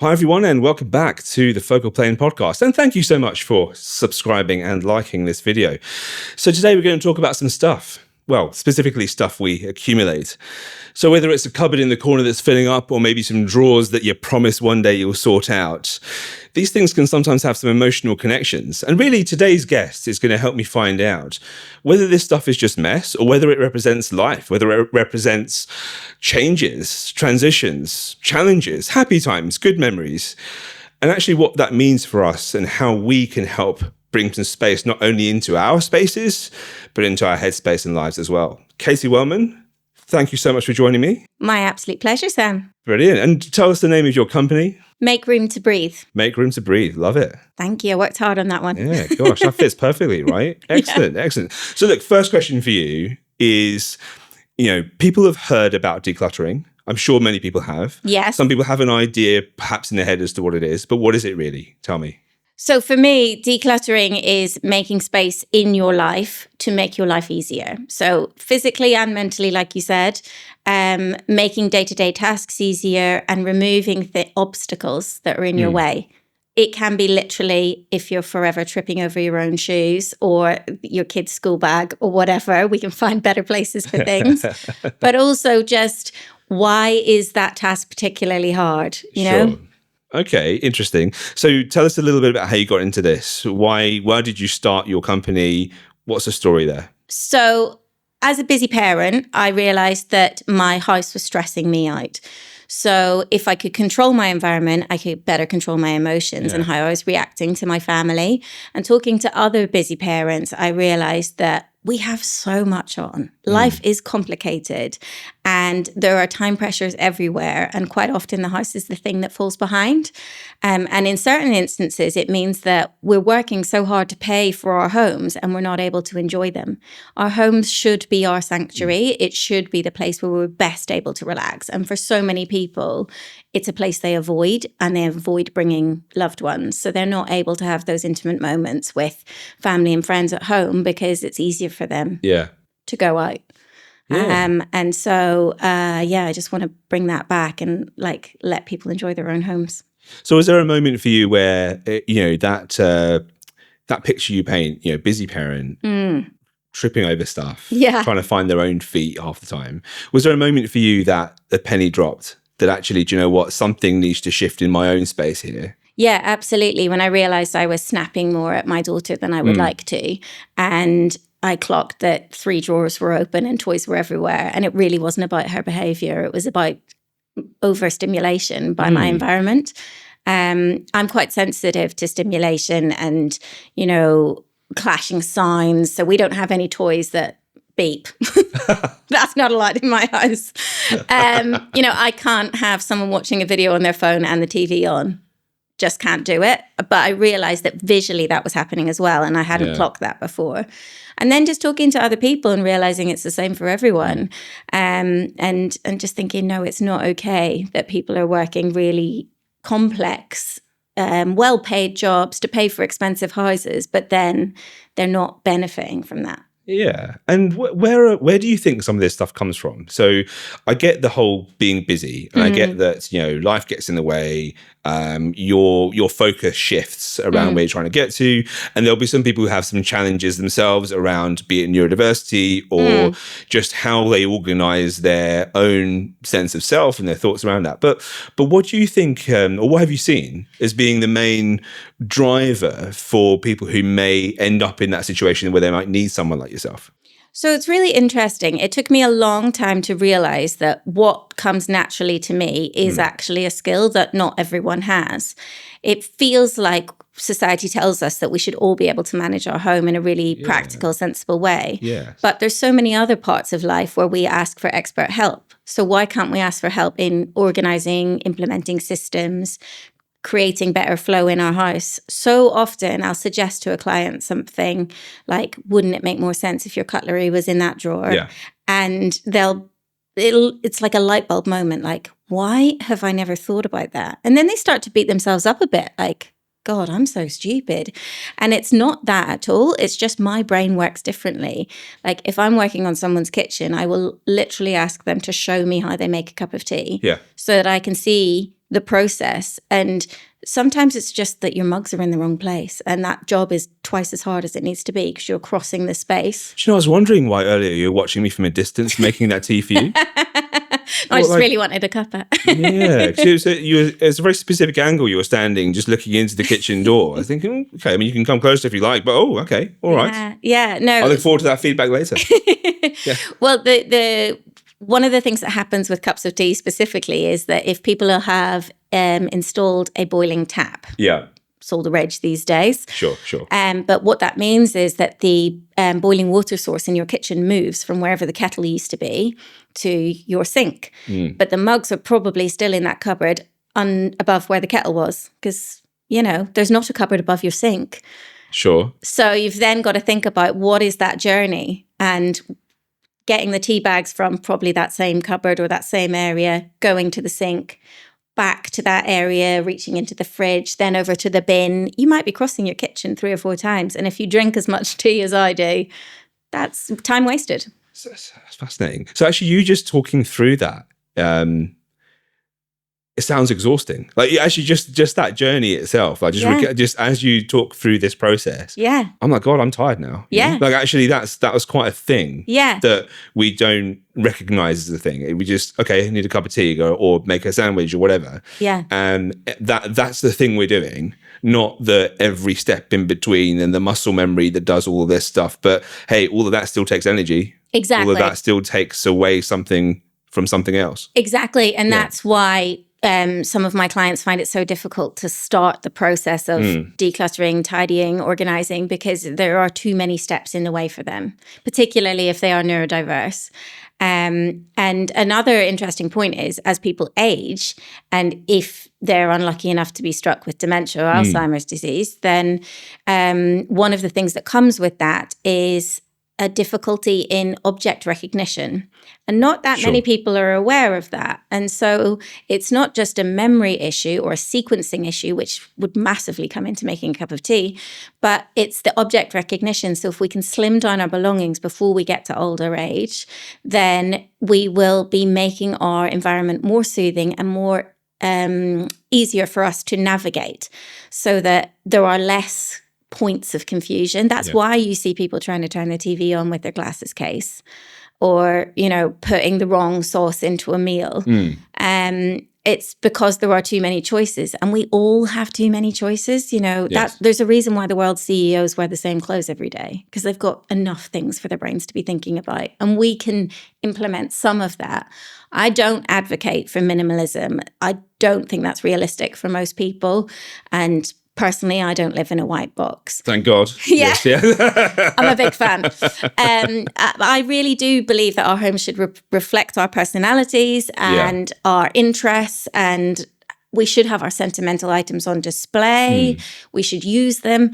Hi, everyone, and welcome back to the Focal Plane podcast. And thank you so much for subscribing and liking this video. So today we're going to talk about some stuff. Well, specifically stuff we accumulate. So whether it's a cupboard in the corner that's filling up or maybe some drawers that you promise one day you'll sort out, these things can sometimes have some emotional connections. And really today's guest is going to help me find out whether this stuff is just mess or whether it represents life, whether it represents changes, transitions, challenges, happy times, good memories, and actually what that means for us and how we can help bring some space not only into our spaces, but into our headspace and lives as well. Katie Wellman, thank you so much for joining me. My absolute pleasure, Sam. Brilliant. And tell us the name of your company. Make Room to Breathe. Make Room to Breathe. Love it. Thank you. I worked hard on that one. Yeah, gosh, that fits perfectly, right? Excellent, excellent. So look, first question for you is, people have heard about decluttering. I'm sure many people have. Yes. Some people have an idea perhaps in their head as to what it is, but what is it really? Tell me. So for me, decluttering is making space in your life to make your life easier. So physically and mentally, like you said, making day-to-day tasks easier and removing the obstacles that are in your way. It can be literally if you're forever tripping over your own shoes or your kid's school bag or whatever, we can find better places for things. But also just why is that task particularly hard, you know? Okay, interesting. So tell us a little bit about how you got into this. Why did you start your company? What's the story there? So as a busy parent, I realized that my house was stressing me out. So if I could control my environment, I could better control my emotions and how I was reacting to my family. And talking to other busy parents, I realized that we have so much on. Life is complicated and there are time pressures everywhere. And quite often the house is the thing that falls behind. And in certain instances, it means that we're working so hard to pay for our homes and we're not able to enjoy them. Our homes should be our sanctuary. It should be the place where we're best able to relax. And for so many people, it's a place they avoid and they avoid bringing loved ones. So they're not able to have those intimate moments with family and friends at home because it's easier for them to go out. And so, I just want to bring that back and let people enjoy their own homes. So was there a moment for you where, that picture you paint, busy parent, tripping over stuff, trying to find their own feet half the time. Was there a moment for you that the penny dropped, that actually, do you know what, something needs to shift in my own space here? Yeah, absolutely. When I realized I was snapping more at my daughter than I would like to, and I clocked that 3 drawers were open and toys were everywhere. And it really wasn't about her behavior. It was about overstimulation by my environment. I'm quite sensitive to stimulation and, clashing signs. So we don't have any toys that beep. That's not allowed in my house. I can't have someone watching a video on their phone and the TV on. Just can't do it. But I realized that visually that was happening as well. And I hadn't clocked that before. And then just talking to other people and realizing it's the same for everyone. And just thinking, no, it's not okay that people are working really complex, well-paid jobs to pay for expensive houses, but then they're not benefiting from that. Yeah. And where do you think some of this stuff comes from? So I get the whole being busy and I get that, life gets in the way. Your focus shifts around where you're trying to get to. And there'll be some people who have some challenges themselves around, be it neurodiversity or just how they organize their own sense of self and their thoughts around that. But what do you think, or what have you seen as being the main driver for people who may end up in that situation where they might need someone like yourself? So it's really interesting. It took me a long time to realize that what comes naturally to me is actually a skill that not everyone has. It feels like society tells us that we should all be able to manage our home in a really practical, sensible way. Yes. But there's so many other parts of life where we ask for expert help. So why can't we ask for help in organizing, implementing systems, creating better flow in our house? So often I'll suggest to a client something like, wouldn't it make more sense if your cutlery was in that drawer? Yeah. And it's like a light bulb moment, like, why have I never thought about that? And then they start to beat themselves up a bit, like, God, I'm so stupid. And it's not that at all. It's just my brain works differently. Like if I'm working on someone's kitchen, I will literally ask them to show me how they make a cup of tea so that I can see the process. And sometimes it's just that your mugs are in the wrong place, and that job is twice as hard as it needs to be because you're crossing the space. Do you know, I was wondering why earlier you were watching me from a distance making that tea for you. I just really wanted a cuppa. Yeah, it's a very specific angle. You were standing, just looking into the kitchen door. I was thinking, okay, I mean, you can come closer if you like, but okay, all right. Yeah, no. I look forward to that feedback later. Yeah. Well, the one of the things that happens with cups of tea specifically is that if people have installed a boiling tap, it's all the rage these days. Sure. But what that means is that the boiling water source in your kitchen moves from wherever the kettle used to be to your sink. But the mugs are probably still in that cupboard above where the kettle was because, there's not a cupboard above your sink. Sure. So you've then got to think about what is that journey, and getting the tea bags from probably that same cupboard or that same area, going to the sink, back to that area, reaching into the fridge, then over to the bin. You might be crossing your kitchen 3 or 4 times. And if you drink as much tea as I do, that's time wasted. That's fascinating. So actually, you just talking through that, it sounds exhausting. Like actually, just that journey itself. Like just as you talk through this process. Yeah. I'm like, God, I'm tired now. Yeah. Like actually, that was quite a thing. Yeah. That we don't recognize as a thing. We just I need a cup of tea or make a sandwich or whatever. Yeah. And that's the thing we're doing. Not the every step in between and the muscle memory that does all of this stuff. But hey, all of that still takes energy. Exactly. All of that still takes away something from something else. Exactly. And that's why some of my clients find it so difficult to start the process of decluttering, tidying, organizing, because there are too many steps in the way for them, particularly if they are neurodiverse. And another interesting point is, as people age, and if they're unlucky enough to be struck with dementia or Alzheimer's disease, then one of the things that comes with that is a difficulty in object recognition. And not that many people are aware of that. And so it's not just a memory issue or a sequencing issue, which would massively come into making a cup of tea, but it's the object recognition. So if we can slim down our belongings before we get to older age, then we will be making our environment more soothing and more easier for us to navigate, so that there are less points of confusion. That's why you see people trying to turn the TV on with their glasses case, or putting the wrong sauce into a meal. It's because there are too many choices, and we all have too many choices. There's a reason why the world's CEOs wear the same clothes every day, because they've got enough things for their brains to be thinking about, and we can implement some of that. I don't advocate for minimalism. I don't think that's realistic for most people, and personally, I don't live in a white box. Thank God. Yeah. Yes, yeah. I'm a big fan. I really do believe that our homes should reflect our personalities and our interests, and we should have our sentimental items on display. We should use them.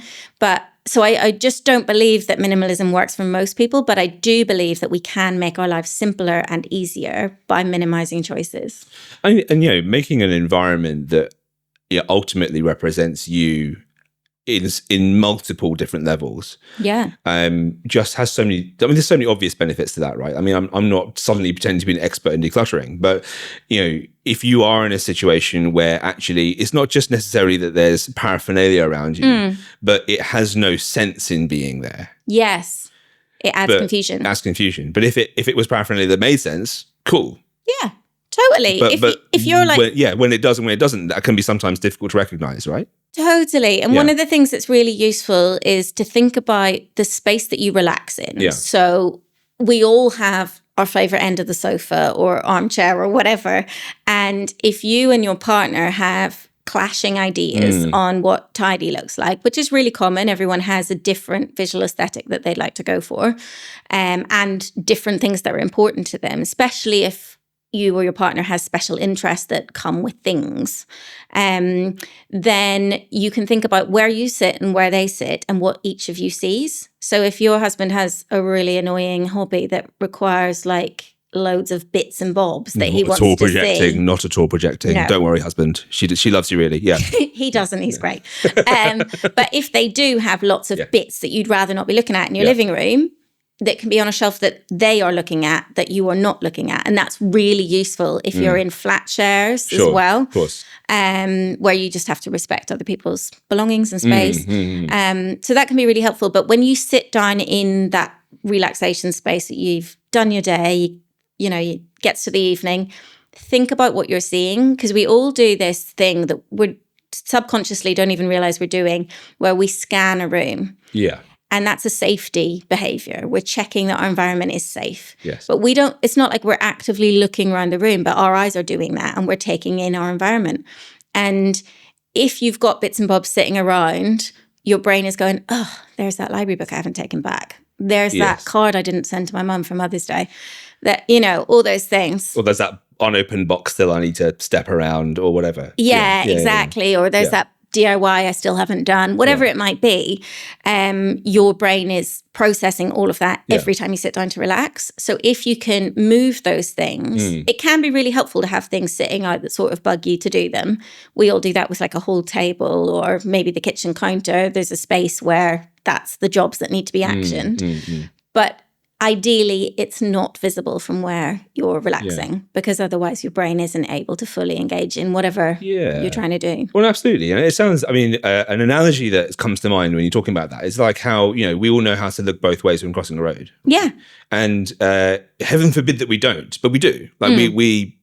So I just don't believe that minimalism works for most people, but I do believe that we can make our lives simpler and easier by minimizing choices. And making an environment that ultimately represents you in multiple different levels. Yeah. Just has so many. I mean, there's so many obvious benefits to that, right? I mean, I'm not suddenly pretending to be an expert in decluttering, but if you are in a situation where actually it's not just necessarily that there's paraphernalia around you, but it has no sense in being there. Yes, it adds confusion. It adds confusion. But if it was paraphernalia that made sense, cool. Yeah. Totally. If you're like... when it does and when it doesn't, that can be sometimes difficult to recognize, right? Totally. And one of the things that's really useful is to think about the space that you relax in. Yeah. So we all have our favorite end of the sofa or armchair or whatever. And if you and your partner have clashing ideas on what tidy looks like, which is really common. Everyone has a different visual aesthetic that they'd like to go for, and different things that are important to them, especially if you or your partner has special interests that come with things, then you can think about where you sit and where they sit and what each of you sees. So if your husband has a really annoying hobby that requires like loads of bits and bobs that he wants to see. Not at all projecting. No. Don't worry, husband. She loves you really. Yeah. He doesn't. He's great. But if they do have lots of bits that you'd rather not be looking at in your living room, that can be on a shelf that they are looking at, that you are not looking at. And that's really useful if you're in flat shares as well. Of course. Where you just have to respect other people's belongings and space. So that can be really helpful. But when you sit down in that relaxation space that you've done your day, it gets to the evening, think about what you're seeing, because we all do this thing that we subconsciously don't even realize we're doing, where we scan a room. Yeah. And that's a safety behavior. We're checking that our environment is safe. Yes. But it's not like we're actively looking around the room, but our eyes are doing that and we're taking in our environment. And if you've got bits and bobs sitting around, your brain is going, oh, there's that library book I haven't taken back. There's that card I didn't send to my mum for Mother's Day. That, all those things. Or there's that unopened box still I need to step around or whatever. Yeah, exactly. Yeah. Or there's that DIY I still haven't done, whatever it might be. Your brain is processing all of that every time you sit down to relax. So if you can move those things, it can be really helpful to have things sitting out that sort of bug you to do them. We all do that with like a whole table or maybe the kitchen counter. There's a space where that's the jobs that need to be actioned. But ideally, it's not visible from where you're relaxing, because otherwise your brain isn't able to fully engage in whatever you're trying to do. Well, absolutely. And it sounds, an analogy that comes to mind when you're talking about that is like how, we all know how to look both ways when crossing the road. Yeah. And heaven forbid that we don't, but we do. Like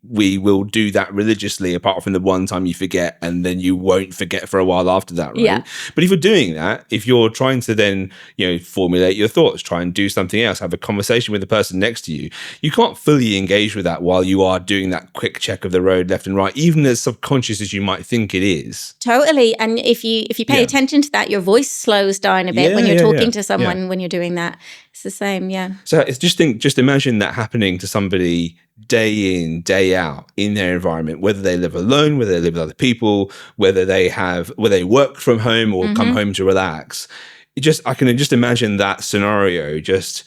we will do that religiously, apart from the one time you forget, and then you won't forget for a while after that, right? Yeah. But if you're doing that, if you're trying to then, formulate your thoughts, try and do something else, have a conversation with the person next to you, you can't fully engage with that while you are doing that quick check of the road left and right, even as subconscious as you might think it is. Totally. And if you pay attention to that, your voice slows down a bit when you're talking to someone when you're doing that. It's the same, So it's just imagine that happening to somebody day in, day out in their environment, whether they live alone, whether they live with other people, whether they work from home or come home to relax. I can just imagine that scenario just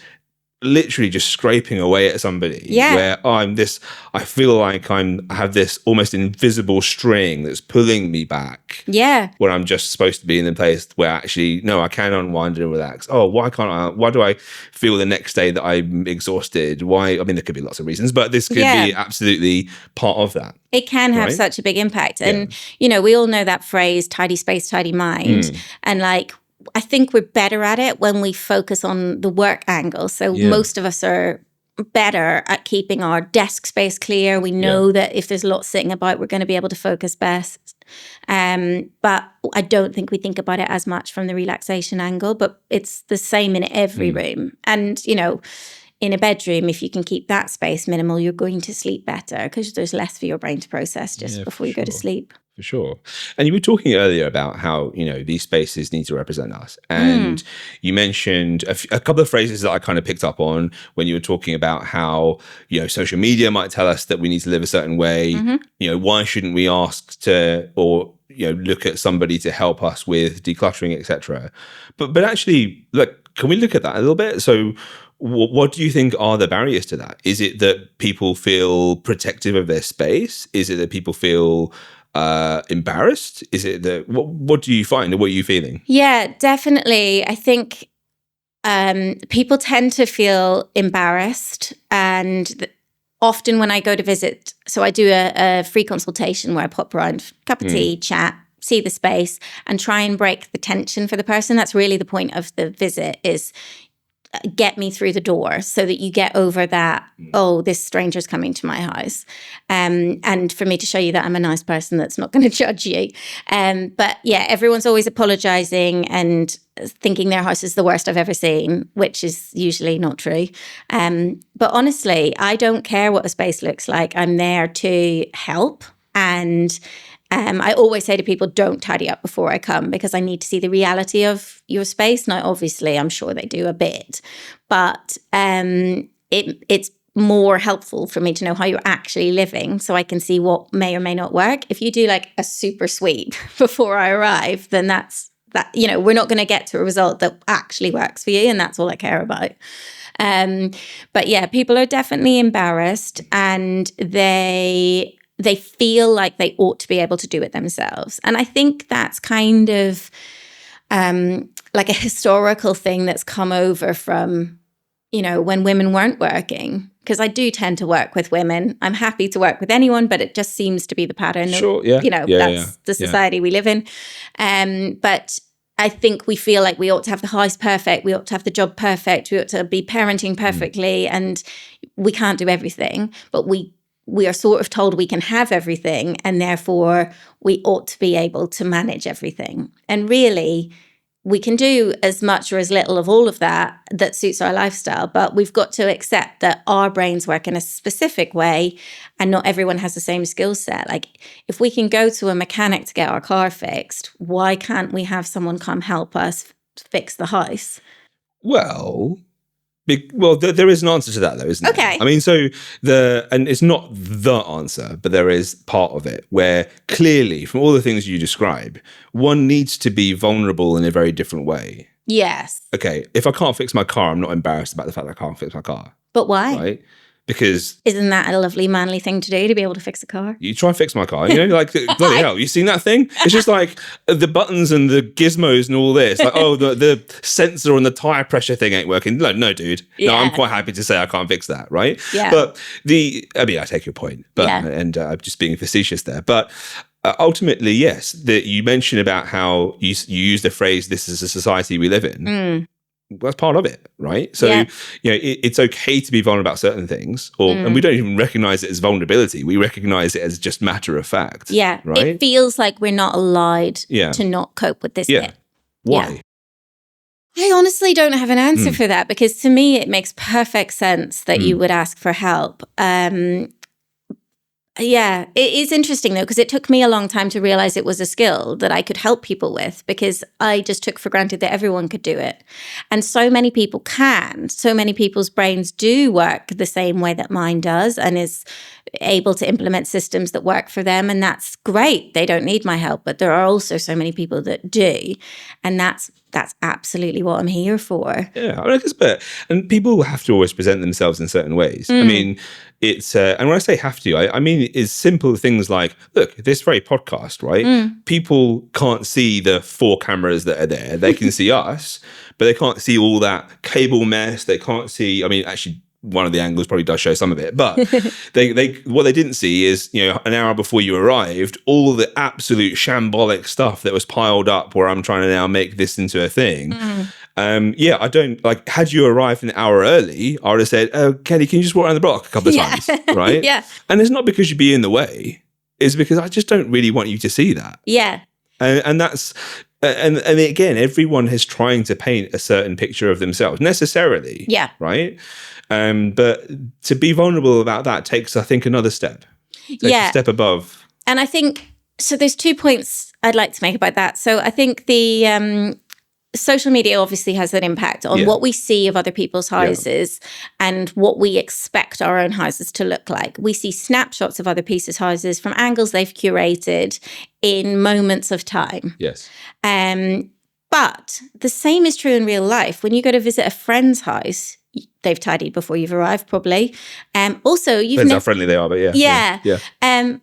literally just scraping away at somebody where I feel like I have this almost invisible string that's pulling me back when I'm just supposed to be in the place where actually no, I can unwind and relax. Why do I feel the next day that I'm exhausted? There could be lots of reasons, but this could be absolutely part of that. It can have such a big impact. And we all know that phrase, tidy space, tidy mind. And I think we're better at it when we focus on the work angle. So most of us are better at keeping our desk space clear. We know that if there's lots sitting about, we're going to be able to focus best. But I don't think we think about it as much from the relaxation angle, but it's the same in every room. And, in a bedroom, if you can keep that space minimal, you're going to sleep better because there's less for your brain to process just before you go to sleep. For sure. And you were talking earlier about how, these spaces need to represent us. And you mentioned a couple of phrases that I kind of picked up on when you were talking about how, social media might tell us that we need to live a certain way. Why shouldn't we ask to, or, look at somebody to help us with decluttering, etc. But actually, can we look at that a little bit? So what do you think are the barriers to that? Is it that people feel protective of their space? Is it that people feel embarrassed? Is it that what do you find, or what are you feeling? Yeah, definitely. I think people tend to feel embarrassed, and often when I go to visit, so I do a free consultation where I pop around, cup of tea, chat, see the space, and try and break the tension for the person. That's really the point of the visit, is get me through the door so that you get over that, this stranger's coming to my house. And for me to show you that I'm a nice person that's not going to judge you. But everyone's always apologizing and thinking their house is the worst I've ever seen, which is usually not true. But honestly, I don't care what a space looks like. I'm there to help. And I always say to people, don't tidy up before I come, because I need to see the reality of your space. Now, obviously, I'm sure they do a bit, but it's more helpful for me to know how you're actually living, so I can see what may or may not work. If you do like a super sweep before I arrive, then that's that. We're not going to get to a result that actually works for you, and that's all I care about. But people are definitely embarrassed, and they feel like they ought to be able to do it themselves. And I think that's kind of like a historical thing that's come over from, you know, when women weren't working, because I do tend to work with women. I'm happy to work with anyone, but it just seems to be the pattern. Sure, yeah. You know, that's the society we live in. But I think we feel like we ought to have the house perfect. We ought to have the job perfect. We ought to be parenting perfectly. And we can't do everything, but we are sort of told we can have everything, and therefore we ought to be able to manage everything. And really, we can do as much or as little of all of that suits our lifestyle, but we've got to accept that our brains work in a specific way and not everyone has the same skill set. Like, if we can go to a mechanic to get our car fixed, why can't we have someone come help us fix the house? Well, there is an answer to that, though, isn't there? Okay. I mean, and it's not the answer, but there is part of it where clearly, from all the things you describe, one needs to be vulnerable in a very different way. Yes. Okay, if I can't fix my car, I'm not embarrassed about the fact that I can't fix my car. But why? Right? Because isn't that a lovely manly thing to do, to be able to fix a car? You try and fix my car, you know, like, bloody hell, you seen that thing? It's just like the buttons and the gizmos and all this. Like, oh, the sensor on the tire pressure thing ain't working. No, dude. Yeah. No, I'm quite happy to say I can't fix that, right? Yeah. But I take your point, but and I'm just being facetious there. But ultimately, yes, you mentioned about how you use the phrase, this is a society we live in. That's part of it, right? So, you know, it's okay to be vulnerable about certain things, and we don't even recognize it as vulnerability. We recognize it as just matter of fact. Yeah, right? It feels like we're not allowed to not cope with this bit. Why? I honestly don't have an answer for that, because to me, it makes perfect sense that you would ask for help. Yeah, it is interesting, though, because it took me a long time to realize it was a skill that I could help people with, because I just took for granted that everyone could do it. And so many people can. So many people's brains do work the same way that mine does and is able to implement systems that work for them. And that's great. They don't need my help. But there are also so many people that do. And that's absolutely what I'm here for. Yeah, I mean, and people have to always present themselves in certain ways. I mean, it's, and when I say have to, I mean, it's simple things like, look, this very podcast, right? People can't see the 4 cameras that are there. They can see us, but they can't see all that cable mess. They can't see, I mean, actually, one of the angles probably does show some of it, but what they didn't see is, you know, an hour before you arrived, all the absolute shambolic stuff that was piled up where I'm trying to now make this into a thing. I don't, like, had you arrived an hour early, I would have said, oh, Katie, can you just walk around the block a couple of times, right? And it's not because you'd be in the way, it's because I just don't really want you to see that. And that's, and again, everyone is trying to paint a certain picture of themselves necessarily. Right. But to be vulnerable about that takes, I think, another step. A step above. And I think, so there's 2 points I'd like to make about that. So I think the social media obviously has an impact on what we see of other people's houses and what we expect our own houses to look like. We see snapshots of other people's houses from angles they've curated in moments of time. Yes. But the same is true in real life. When you go to visit a friend's house, they've tidied before you've arrived, probably. Also, depends how friendly they are, but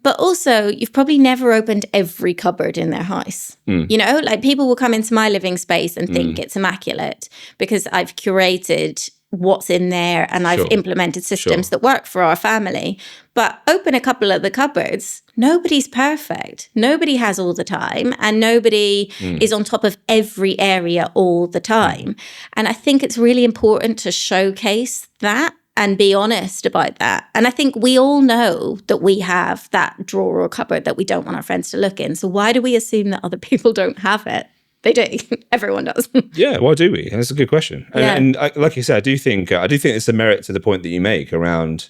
but also, you've probably never opened every cupboard in their house. You know, like, people will come into my living space and think it's immaculate because I've curated what's in there and I've implemented systems that work for our family. But open a couple of the cupboards, nobody's perfect. Nobody has all the time, and nobody is on top of every area all the time. And I think it's really important to showcase that and be honest about that. And I think we all know that we have that drawer or cupboard that we don't want our friends to look in. So why do we assume that other people don't have it? They do. Everyone does. Yeah, why do we? That's a good question. And like you said, I do think it's a merit to the point that you make around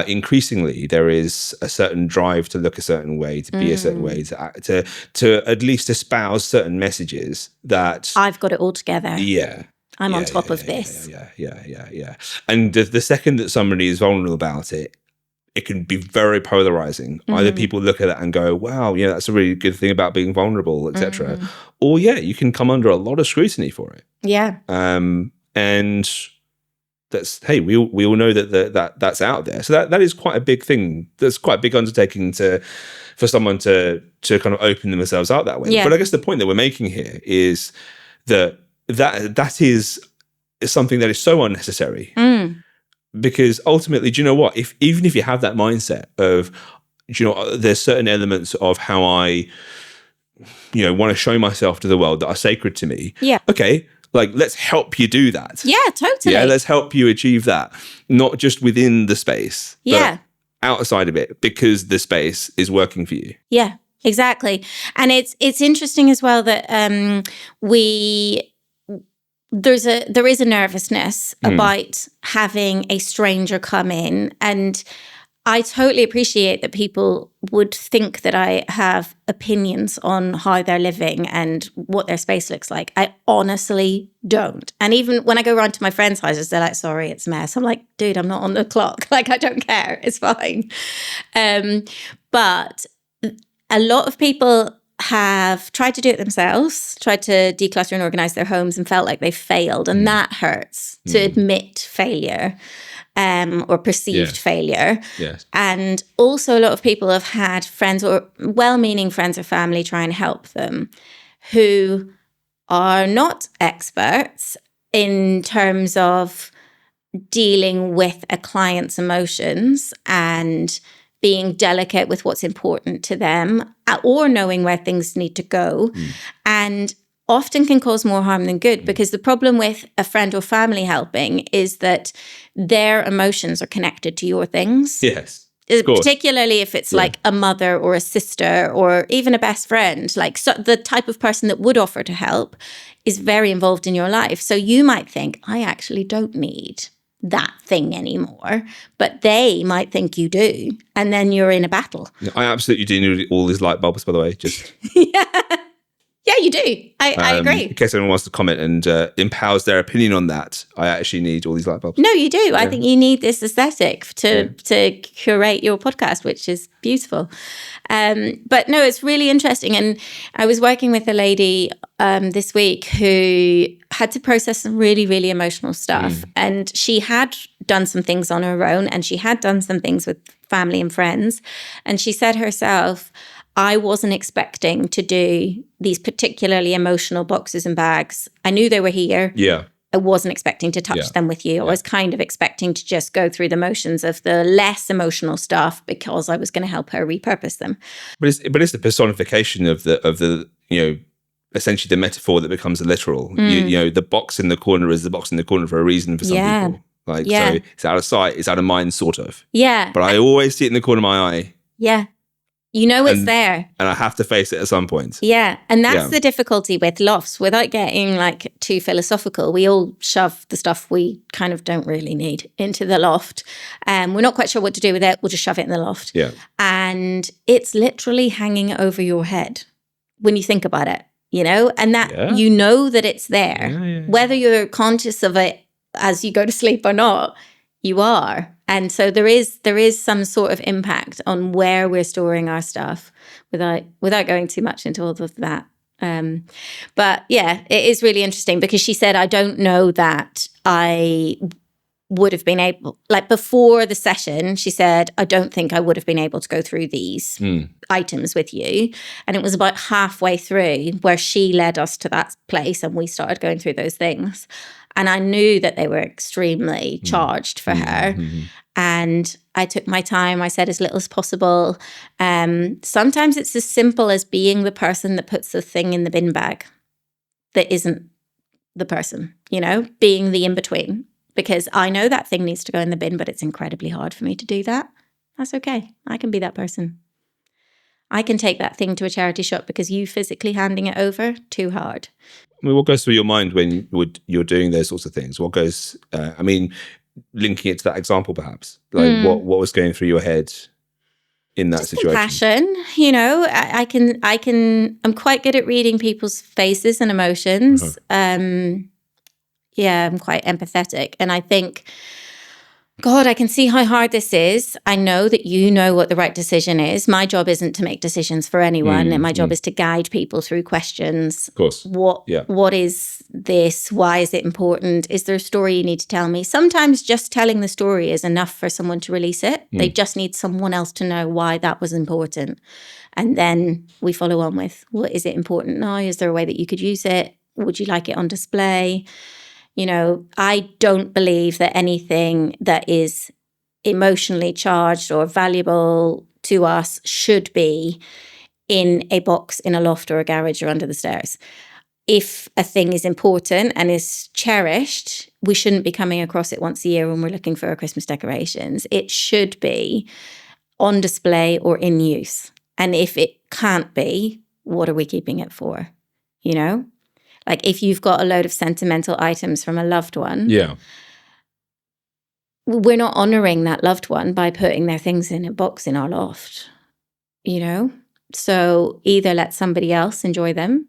increasingly there is a certain drive to look a certain way, to be a certain way, to at least espouse certain messages that I've got it all together. Yeah. I'm on top of this. Yeah. And the second that somebody is vulnerable about it, it can be very polarizing. Either people look at it and go, wow, yeah, that's a really good thing about being vulnerable, etc. Or you can come under a lot of scrutiny for it. Yeah. And that's, hey, we all know that's out there. So that is quite a big thing. That's quite a big undertaking for someone to kind of open themselves out that way. Yeah. But I guess the point that we're making here is that is is something that is so unnecessary. Because ultimately, do you know what? Even if you have that mindset of, do you know, there's certain elements of how I, want to show myself to the world that are sacred to me. Yeah. Okay, like let's help you do that. Yeah, totally. Yeah, let's help you achieve that, not just within the space, but outside of it, because the space is working for you. Yeah, exactly. And it's interesting as well that there is a nervousness about having a stranger come in, and I totally appreciate that people would think that I have opinions on how they're living and what their space looks like. I honestly don't. And even when I go around to my friends' houses, they're like, sorry, it's a mess. I'm like, dude, I'm not on the clock. Like, I don't care. It's fine. But a lot of people have tried to do it themselves, tried to declutter and organize their homes and felt like they failed. And that hurts to admit failure or perceived failure. Yes. And also a lot of people have had friends or well-meaning friends or family try and help them who are not experts in terms of dealing with a client's emotions and being delicate with what's important to them or knowing where things need to go, and often can cause more harm than good, because the problem with a friend or family helping is that their emotions are connected to your things. Yes. Particularly if it's like a mother or a sister or even a best friend, like the type of person that would offer to help is very involved in your life. So you might think, I actually don't need that thing anymore, but they might think you do, and then you're in a battle. I absolutely do need all these light bulbs, by the way. Just Yeah, you do. I agree. In case anyone wants to comment and empowers their opinion on that, I actually need all these light bulbs. No, you do. Yeah. I think you need this aesthetic to curate your podcast, which is beautiful. But no, it's really interesting. And I was working with a lady this week who had to process some really, really emotional stuff. And she had done some things on her own, and she had done some things with family and friends. And she said herself, I wasn't expecting to do these particularly emotional boxes and bags. I knew they were here. Yeah. I wasn't expecting to touch them with you. I was kind of expecting to just go through the motions of the less emotional stuff because I was going to help her repurpose them. But it's the personification of the essentially the metaphor that becomes a literal. The box in the corner is the box in the corner for a reason for some people. So it's out of sight, it's out of mind, sort of. Yeah. But I always see it in the corner of my eye. Yeah. You know it's there. And I have to face it at some point. Yeah. And that's the difficulty with lofts. Without getting like too philosophical, we all shove the stuff we kind of don't really need into the loft. We're not quite sure what to do with it. We'll just shove it in the loft. Yeah. And it's literally hanging over your head when you think about it, and that you know that it's there. Whether you're conscious of it as you go to sleep or not, you are. And so there is some sort of impact on where we're storing our stuff without going too much into all of that. But yeah, it is really interesting because she said, I don't know that I would have been able, like before the session, she said, I don't think I would have been able to go through these items with you. And it was about halfway through where she led us to that place and we started going through those things. And I knew that they were extremely charged for her. And I took my time. I said as little as possible. Sometimes it's as simple as being the person that puts the thing in the bin bag that isn't the person, being the in-between. Because I know that thing needs to go in the bin, but it's incredibly hard for me to do that. That's okay. I can be that person. I can take that thing to a charity shop because you physically handing it over, too hard. I mean, what goes through your mind when you're doing those sorts of things? What goes, linking it to that example, perhaps, like what was going through your head in that just situation? Compassion, I'm quite good at reading people's faces and emotions. I'm quite empathetic. And I think, God, I can see how hard this is. I know that you know what the right decision is. My job isn't to make decisions for anyone. And my job is to guide people through questions. Of course. What is this? Why is it important? Is there a story you need to tell me? Sometimes just telling the story is enough for someone to release it. They just need someone else to know why that was important. And then we follow on with, what is it important now? Is there a way that you could use it? Would you like it on display? You know, I don't believe that anything that is emotionally charged or valuable to us should be in a box in a loft or a garage or under the stairs. If a thing is important and is cherished, we shouldn't be coming across it once a year when we're looking for our Christmas decorations. It should be on display or in use. And if it can't be, what are we keeping it for? You know? Like if you've got a load of sentimental items from a loved one, Yeah. we're not honouring that loved one by putting their things in a box in our loft, you know? So either let somebody else enjoy them.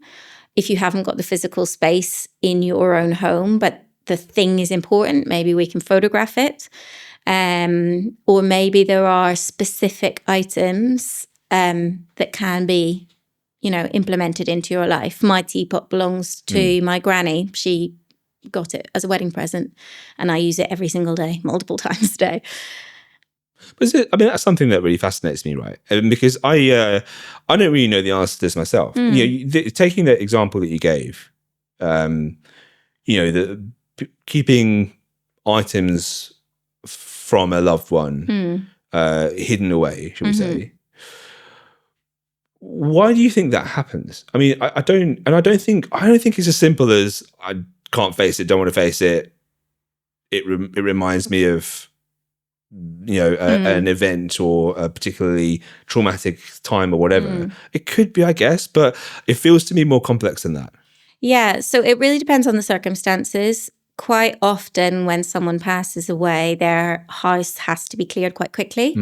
If you haven't got the physical space in your own home, but the thing is important, maybe we can photograph it. Or maybe there are specific items that can be, you know, implemented into your life. My teapot belongs to my granny. She got it as a wedding present and I use it every single day, multiple times a day. But that's something that really fascinates me, right? Because I don't really know the answer to this myself. You know, taking the example that you gave, you know, keeping items from a loved one hidden away, shall we say? Why do you think that happens? I mean, I don't think it's as simple as I can't face it, don't want to face it. It reminds me of, you know, an event or a particularly traumatic time or whatever. It could be, I guess, but it feels to me more complex than that. Yeah, so it really depends on the circumstances. Quite often when someone passes away, their house has to be cleared quite quickly.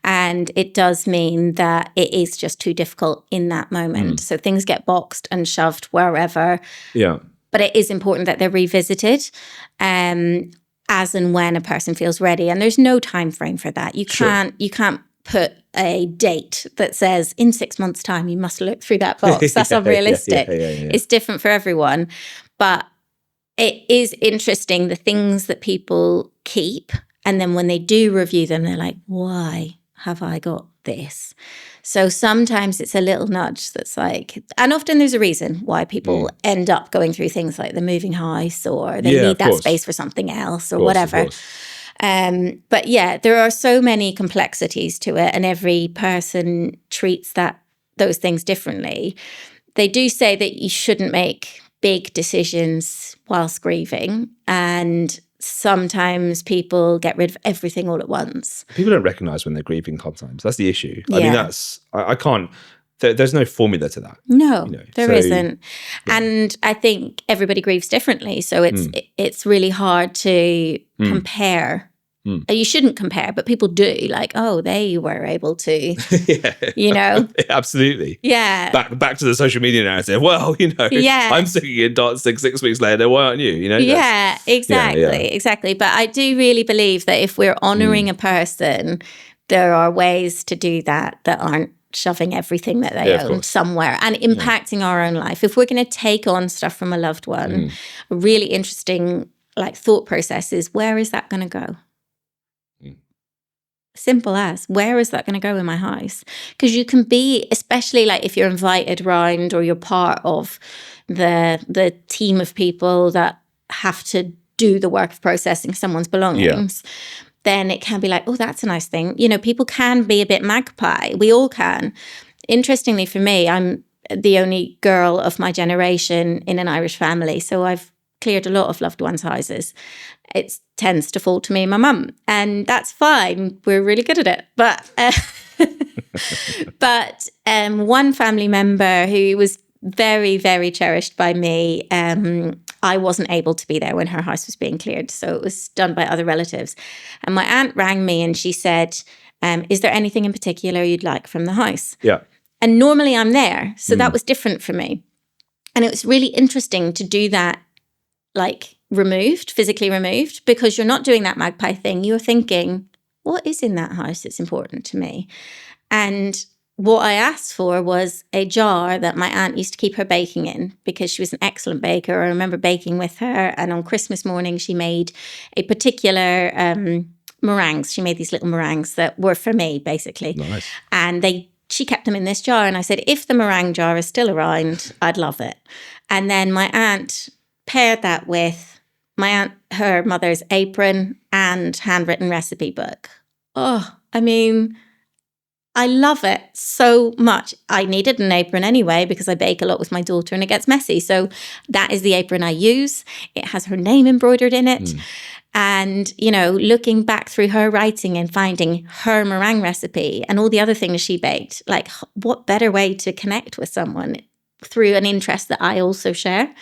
And it does mean that it is just too difficult in that moment. So things get boxed and shoved wherever. Yeah. But it is important that they're revisited. As and when a person feels ready, and there's no time frame for that. You can't put a date that says in 6 months' time you must look through that box. That's unrealistic. It's different for everyone, but it is interesting the things that people keep, and then when they do review them, they're like, "Why have I got this?" So sometimes it's a little nudge that's like, and often there's a reason why people end up going through things like the moving house, or they need that space for something else, or whatever. But yeah, there are so many complexities to it, and every person treats those things differently. They do say that you shouldn't make big decisions whilst grieving, and sometimes people get rid of everything all at once. People don't recognize when they're grieving sometimes. That's the issue. I mean, I can't, there's no formula to that. No, you know? there isn't. Yeah. And I think everybody grieves differently. So it's really hard to compare. You shouldn't compare, but people do. Like, oh, they were able to, you know? Absolutely. Yeah. Back to the social media narrative. Well, you know, I'm singing and dancing 6 weeks later. Why aren't you? You know? Yeah, exactly. Exactly. But I do really believe that if we're honoring a person, there are ways to do that aren't shoving everything that they own somewhere and impacting our own life. If we're going to take on stuff from a loved one, a really interesting thought process is, where is that going to go? Simple as, where is that going to go in my house? Because you can be, especially if you're invited round or you're part of the team of people that have to do the work of processing someone's belongings, then it can be like, oh, that's a nice thing. You know, people can be a bit magpie. We all can. Interestingly for me, I'm the only girl of my generation in an Irish family. So I've cleared a lot of loved ones' houses. It tends to fall to me and my mum, and that's fine. We're really good at it. But one family member who was very, very cherished by me, I wasn't able to be there when her house was being cleared, so it was done by other relatives. And my aunt rang me and she said, is there anything in particular you'd like from the house? Yeah. And normally I'm there, so that was different for me. And it was really interesting to do that physically removed, because you're not doing that magpie thing. You're thinking, what is in that house that's important to me? And what I asked for was a jar that my aunt used to keep her baking in, because she was an excellent baker. I remember baking with her, and on Christmas morning she made a particular meringues. She made these little meringues that were for me, basically. Nice. And she kept them in this jar, and I said, if the meringue jar is still around, I'd love it. And then my aunt paired that with my aunt, her mother's apron and handwritten recipe book. Oh, I mean, I love it so much. I needed an apron anyway because I bake a lot with my daughter and it gets messy. So that is the apron I use. It has her name embroidered in it. And, you know, looking back through her writing and finding her meringue recipe and all the other things she baked, like what better way to connect with someone through an interest that I also share.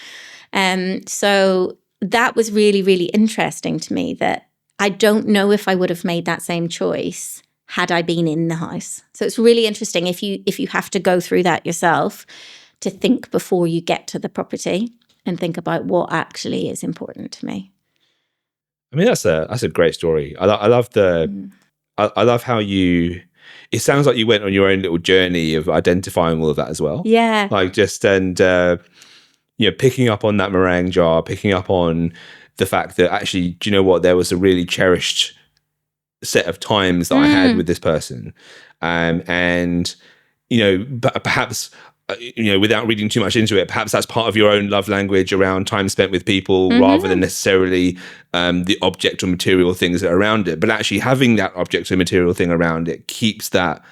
So that was really, really interesting to me, that I don't know if I would have made that same choice had I been in the house. So it's really interesting if you have to go through that yourself, to think before you get to the property and think about what actually is important to me. I mean, that's a great story. I love I love how it sounds like you went on your own little journey of identifying all of that as well. Yeah. Like you know, picking up on that meringue jar, picking up on the fact that actually, do you know what, there was a really cherished set of times that I had with this person. And, you know, perhaps, you know, without reading too much into it, perhaps that's part of your own love language around time spent with people rather than necessarily the object or material things that are around it. But actually having that object or material thing around it keeps that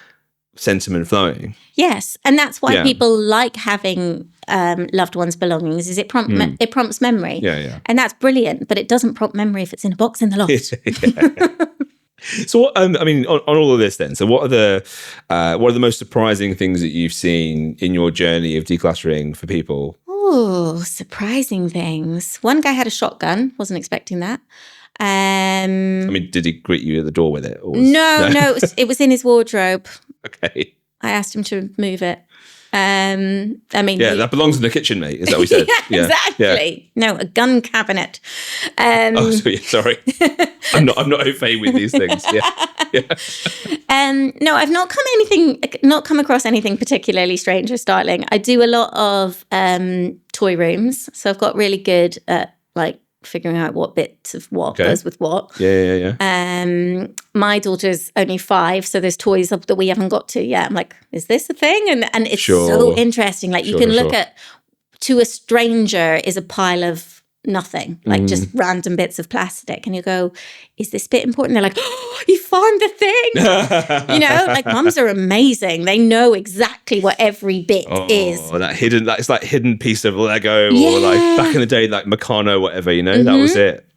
sentiment flowing. Yes. And that's why people like having loved ones' belongings, is it prompts memory. Yeah. And that's brilliant, but it doesn't prompt memory if it's in a box in the loft. So what, I mean, on all of this then, so what are the most surprising things that you've seen in your journey of decluttering for people? Oh, surprising things. One guy had a shotgun. Wasn't expecting that. I mean, did he greet you at the door with it? Or no, it was in his wardrobe. Okay. I asked him to move it. I mean, that belongs in the kitchen, mate. Is that what we said? Exactly. Yeah. No, a gun cabinet. Sorry. I'm not au fait with these things. No, I've not come across anything particularly strange or startling. I do a lot of toy rooms, so I've got really good at like figuring out what bits of what goes with what. Yeah. My daughter's only 5, so there's toys that we haven't got to yet. I'm like, is this a thing? And it's so interesting. Like you can look at, to a stranger is a pile of nothing, like just random bits of plastic, and you go, is this bit important? They're like, oh, you found the thing. You know, like mums are amazing. They know exactly what every bit is. It's like hidden piece of Lego, or like back in the day, like Meccano, whatever, you know, that was it.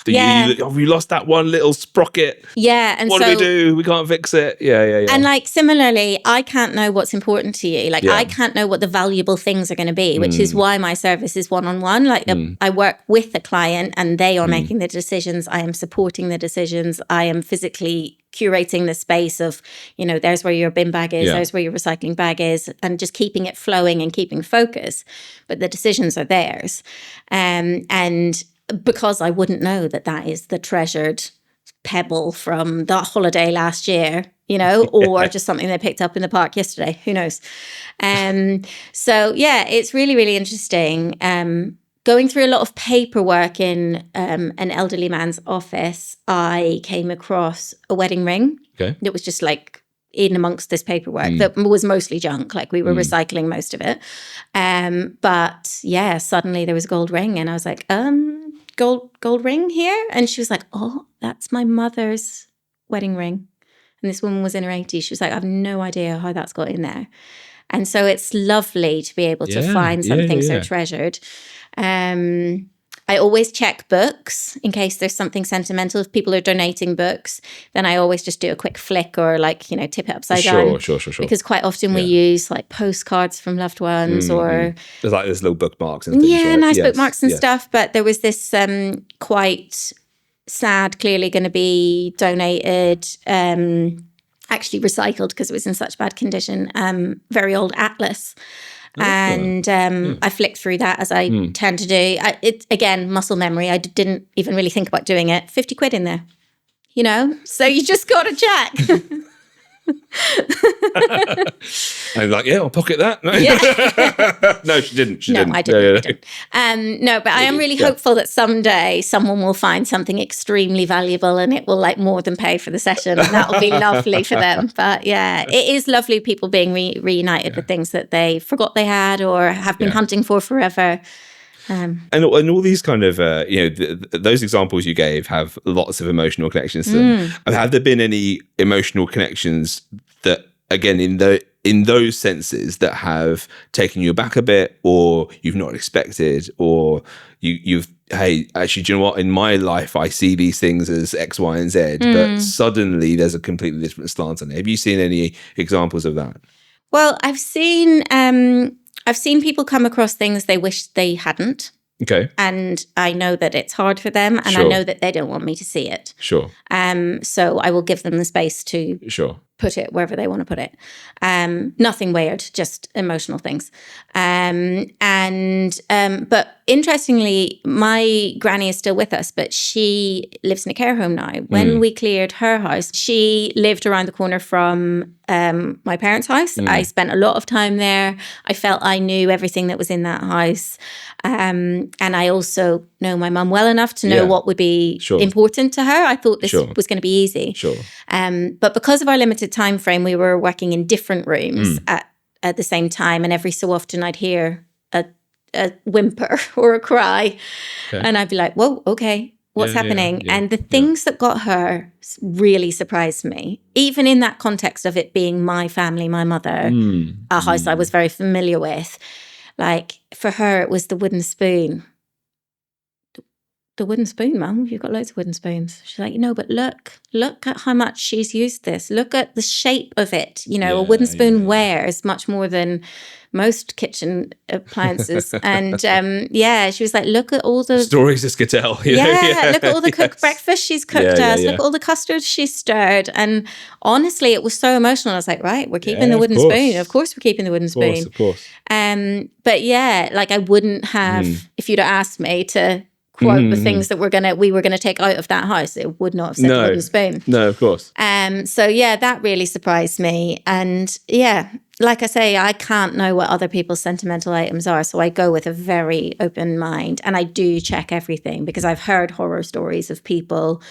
You lost that one little sprocket. Yeah. And what do? We can't fix it. Yeah. And like similarly, I can't know what's important to you. Like I can't know what the valuable things are going to be, which is why my service is one-on-one. Like I work with the client and they are making the decisions. I am supporting the decisions. I am physically curating the space of, you know, there's where your bin bag is, there's where your recycling bag is, and just keeping it flowing and keeping focus. But the decisions are theirs. And because I wouldn't know that is the treasured pebble from that holiday last year, you know, or just something they picked up in the park yesterday. Who knows? So, yeah, it's really, really interesting. Going through a lot of paperwork in an elderly man's office, I came across a wedding ring. Okay. That was just like in amongst this paperwork that was mostly junk. Like we were recycling most of it. But yeah, suddenly there was a gold ring and I was like, gold ring here? And she was like, oh, that's my mother's wedding ring. And this woman was in her 80s. She was like, I have no idea how that's got in there. And so it's lovely to be able to find something so treasured. I always check books in case there's something sentimental. If people are donating books, then I always just do a quick flick or like, you know, tip it upside down. Sure. Because quite often we use like postcards from loved ones or... There's little bookmarks and things, right? Nice bookmarks and stuff. But there was this quite sad, clearly going to be donated, actually recycled because it was in such bad condition, very old atlas. And I flicked through that as I tend to do. It's again, muscle memory. I didn't even really think about doing it. 50 quid in there, you know? So you just got to check. I'm like, I'll pocket that. No, no, she didn't. I didn't. No, but I am really hopeful that someday someone will find something extremely valuable and it will like more than pay for the session. And that will be lovely for them. But yeah, it is lovely people being reunited with things that they forgot they had or have been hunting for forever. And all these kind of, those examples you gave have lots of emotional connections to them. And have there been any emotional connections that, again, in those senses that have taken you aback a bit, or you've not expected, or you've, hey, actually, do you know what? In my life, I see these things as X, Y, and Z, but suddenly there's a completely different slant on it. Have you seen any examples of that? Well, I've seen people come across things they wish they hadn't. Okay. And I know that it's hard for them, and I know that they don't want me to see it. Sure. So I will give them the space to put it wherever they want to put it. Nothing weird, just emotional things. But interestingly, my granny is still with us, but she lives in a care home now. When we cleared her house, she lived around the corner from my parents' house. I spent a lot of time there. I felt I knew everything that was in that house. And I also know my mum well enough to know what would be important to her. I thought this was going to be easy. Sure. But because of our limited time frame, we were working in different rooms at the same time. And every so often I'd hear a whimper or a cry. Okay. And I'd be like, whoa, okay, what's happening? And the things that got her really surprised me, even in that context of it being my family, my mother, a house I was very familiar with. Like, for her, it was the wooden spoon. The wooden spoon, Mum, you've got loads of wooden spoons. She's like, no, but look at how much she's used this. Look at the shape of it. A wooden spoon wears much more than most kitchen appliances. And she was like, look at all the stories this could tell. Look at all the cooked breakfast she's cooked us. Look at all the custards she's stirred. And honestly, it was so emotional. I was like, right, we're keeping the wooden spoon. Of course we're keeping the wooden spoon. Of course. But like, I wouldn't have, if you'd have asked me to quote the things that we were gonna take out of that house, it would not have said the wooden spoon. No, of course. So that really surprised me. And like I say, I can't know what other people's sentimental items are, so I go with a very open mind, and I do check everything, because I've heard horror stories of people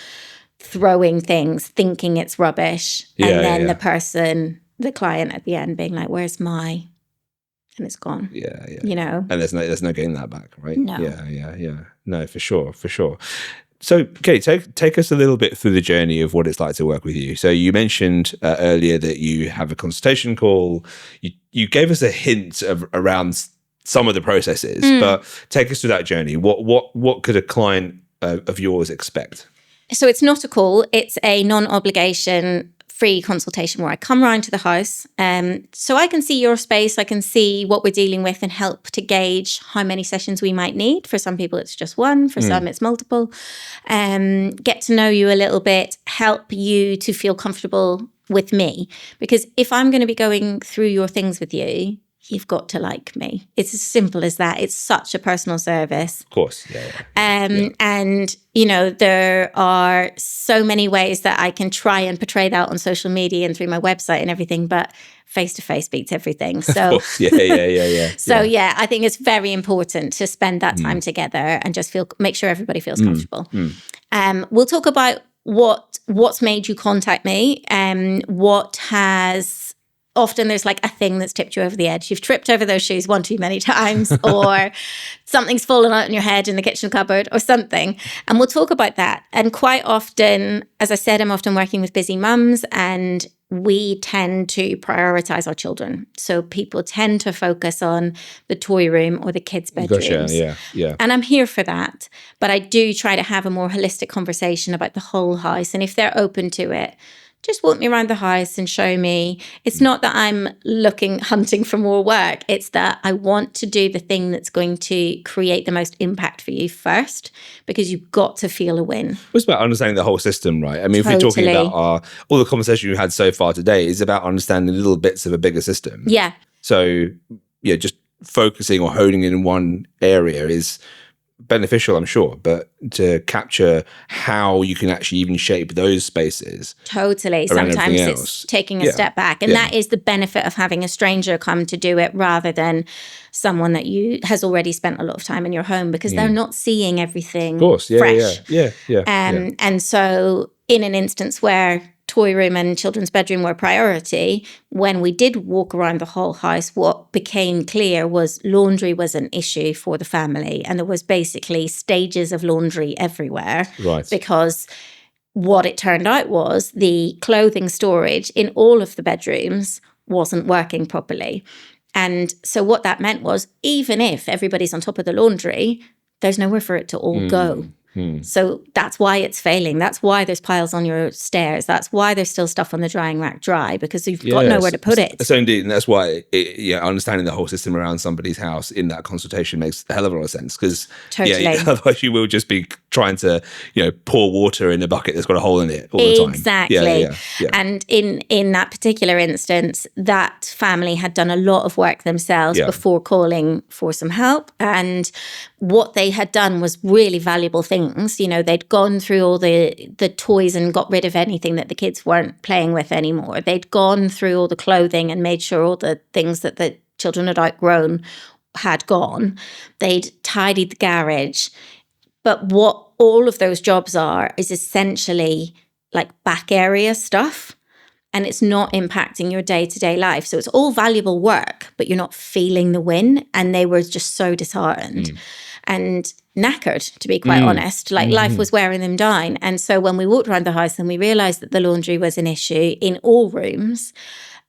throwing things thinking it's rubbish, and then the client at the end being like, where's my, and it's gone. And there's no getting that back, right? No. No, for sure. So, Katie, take us a little bit through the journey of what it's like to work with you. So you mentioned earlier that you have a consultation call. You gave us a hint around some of the processes, but take us through that journey. What could a client of yours expect? So it's not a call. It's a non-obligation free consultation where I come around to the house, so I can see your space, I can see what we're dealing with, and help to gauge how many sessions we might need. For some people it's just one, for some it's multiple. Get to know you a little bit, help you to feel comfortable with me, because if I'm going to be going through your things with you, you've got to like me. It's as simple as that. It's such a personal service. Of course. And, there are so many ways that I can try and portray that on social media and through my website and everything, but face-to-face beats everything. So, I think it's very important to spend that time together and just make sure everybody feels comfortable. We'll talk about what's made you contact me, what has... Often there's like a thing that's tipped you over the edge. You've tripped over those shoes one too many times, or something's fallen out in your head in the kitchen cupboard or something. And we'll talk about that. And quite often, as I said, I'm often working with busy mums, and we tend to prioritize our children. So people tend to focus on the toy room or the kids' bedrooms. Gotcha. Yeah. And I'm here for that. But I do try to have a more holistic conversation about the whole house. And if they're open to it, just walk me around the house and show me. It's not that I'm hunting for more work. It's that I want to do the thing that's going to create the most impact for you first, because you've got to feel a win. It's about understanding the whole system, right? I mean, if we're talking about all the conversation we've had so far today is about understanding little bits of a bigger system. Yeah. So, just focusing or honing in one area is beneficial, I'm sure, but to capture how you can actually even shape those spaces. Totally. Sometimes it's taking a step back. And that is the benefit of having a stranger come to do it rather than someone that has already spent a lot of time in your home, because they're not seeing everything fresh. Yeah. And so in an instance where toy room and children's bedroom were priority, when we did walk around the whole house, what became clear was laundry was an issue for the family. And there was basically stages of laundry everywhere. Right. Because what it turned out was the clothing storage in all of the bedrooms wasn't working properly. And so what that meant was, even if everybody's on top of the laundry, there's nowhere for it to all go. So that's why it's failing. That's why there's piles on your stairs. That's why there's still stuff on the drying rack dry, because you've got nowhere to put it. So indeed, and that's why understanding the whole system around somebody's house in that consultation makes a hell of a lot of sense. Because otherwise you will just be trying to pour water in a bucket that's got a hole in it all the time. Exactly. Yeah. And in that particular instance, that family had done a lot of work themselves before calling for some help. And what they had done was really valuable things. They'd gone through all the toys and got rid of anything that the kids weren't playing with anymore. They'd gone through all the clothing and made sure all the things that the children had outgrown had gone. They'd tidied the garage. But what all of those jobs are is essentially like back area stuff. And it's not impacting your day-to-day life. So it's all valuable work, but you're not feeling the win. And they were just so disheartened and knackered, to be quite honest. Like life was wearing them down. And so when we walked around the house and we realised that the laundry was an issue in all rooms,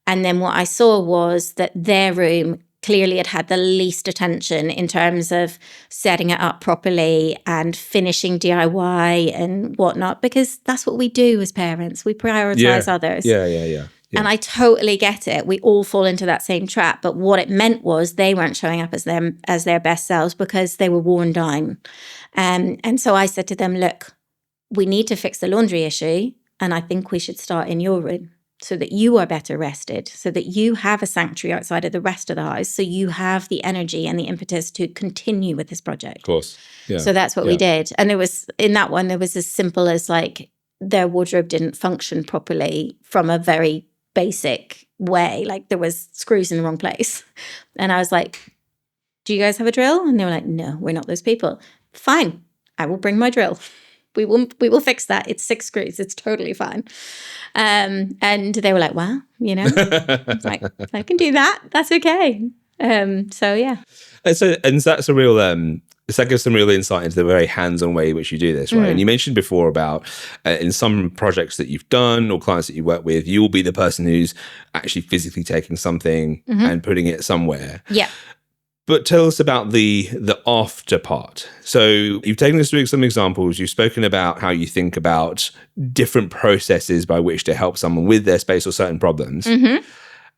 and then what I saw was that their room clearly had the least attention in terms of setting it up properly and finishing DIY and whatnot, because that's what we do as parents. We prioritise others. Yeah. And I totally get it. We all fall into that same trap. But what it meant was they weren't showing up as their best selves because they were worn down. And so I said to them, look, we need to fix the laundry issue. And I think we should start in your room so that you are better rested, so that you have a sanctuary outside of the rest of the house, so you have the energy and the impetus to continue with this project. Of course. Yeah. So that's what we did. And there was as simple as like their wardrobe didn't function properly from a very basic way. Like there was screws in the wrong place. And I was like, do you guys have a drill? And they were like, no, we're not those people. Fine, I will bring my drill. We will fix that. It's 6 screws. It's totally fine. And they were like, wow, I was like, I can do that. That's okay. So yeah. And that's a real so that gives some real insight into the very hands-on way in which you do this, right? And you mentioned before about in some projects that you've done or clients that you work with, you will be the person who's actually physically taking something and putting it somewhere. Yeah. But tell us about the after part. So you've taken us through some examples. You've spoken about how you think about different processes by which to help someone with their space or certain problems.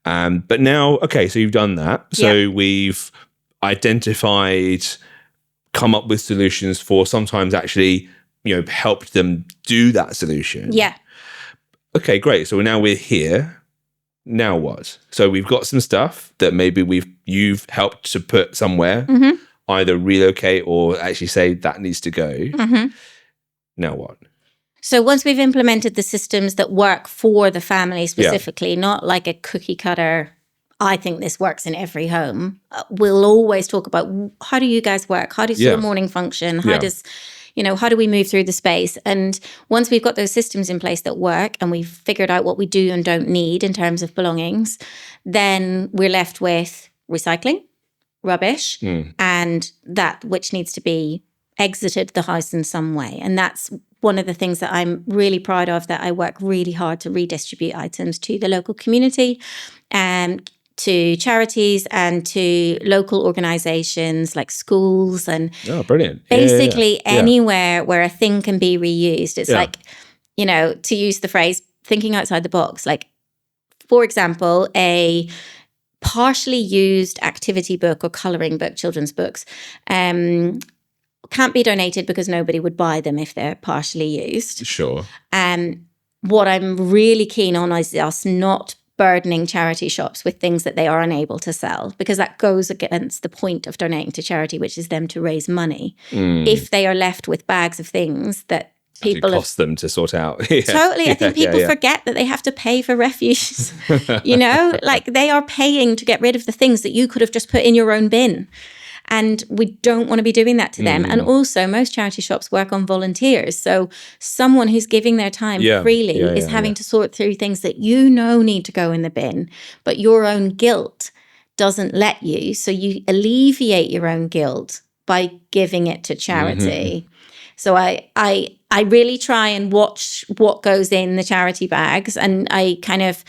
But now, okay, so you've done that. So we've identified, come up with solutions for sometimes actually, helped them do that solution. Yeah. Okay, great. So now we're here. Now what? So we've got some stuff that maybe you've helped to put somewhere, either relocate or actually say that needs to go. Now what? So once we've implemented the systems that work for the family specifically, not like a cookie cutter, I think this works in every home. We'll always talk about how do you guys work? How does your morning function? How does, how do we move through the space? And once we've got those systems in place that work and we've figured out what we do and don't need in terms of belongings, then we're left with recycling, rubbish, and that which needs to be exited the house in some way. And that's one of the things that I'm really proud of, that I work really hard to redistribute items to the local community, to charities and to local organizations like schools and brilliant. Basically anywhere where a thing can be reused. It's like, to use the phrase, thinking outside the box. Like, for example, a partially used activity book or coloring book, children's books, can't be donated because nobody would buy them if they're partially used. Sure. What I'm really keen on is us not burdening charity shops with things that they are unable to sell, because that goes against the point of donating to charity, which is them to raise money. If they are left with bags of things that people cost them to sort out. Totally. I think people forget that they have to pay for refuse. Like they are paying to get rid of the things that you could have just put in your own bin. And we don't want to be doing that to them. And also, most charity shops work on volunteers. So someone who's giving their time freely is having to sort through things that you know need to go in the bin, but your own guilt doesn't let you. So you alleviate your own guilt by giving it to charity. So I really try and watch what goes in the charity bags. And I kind of,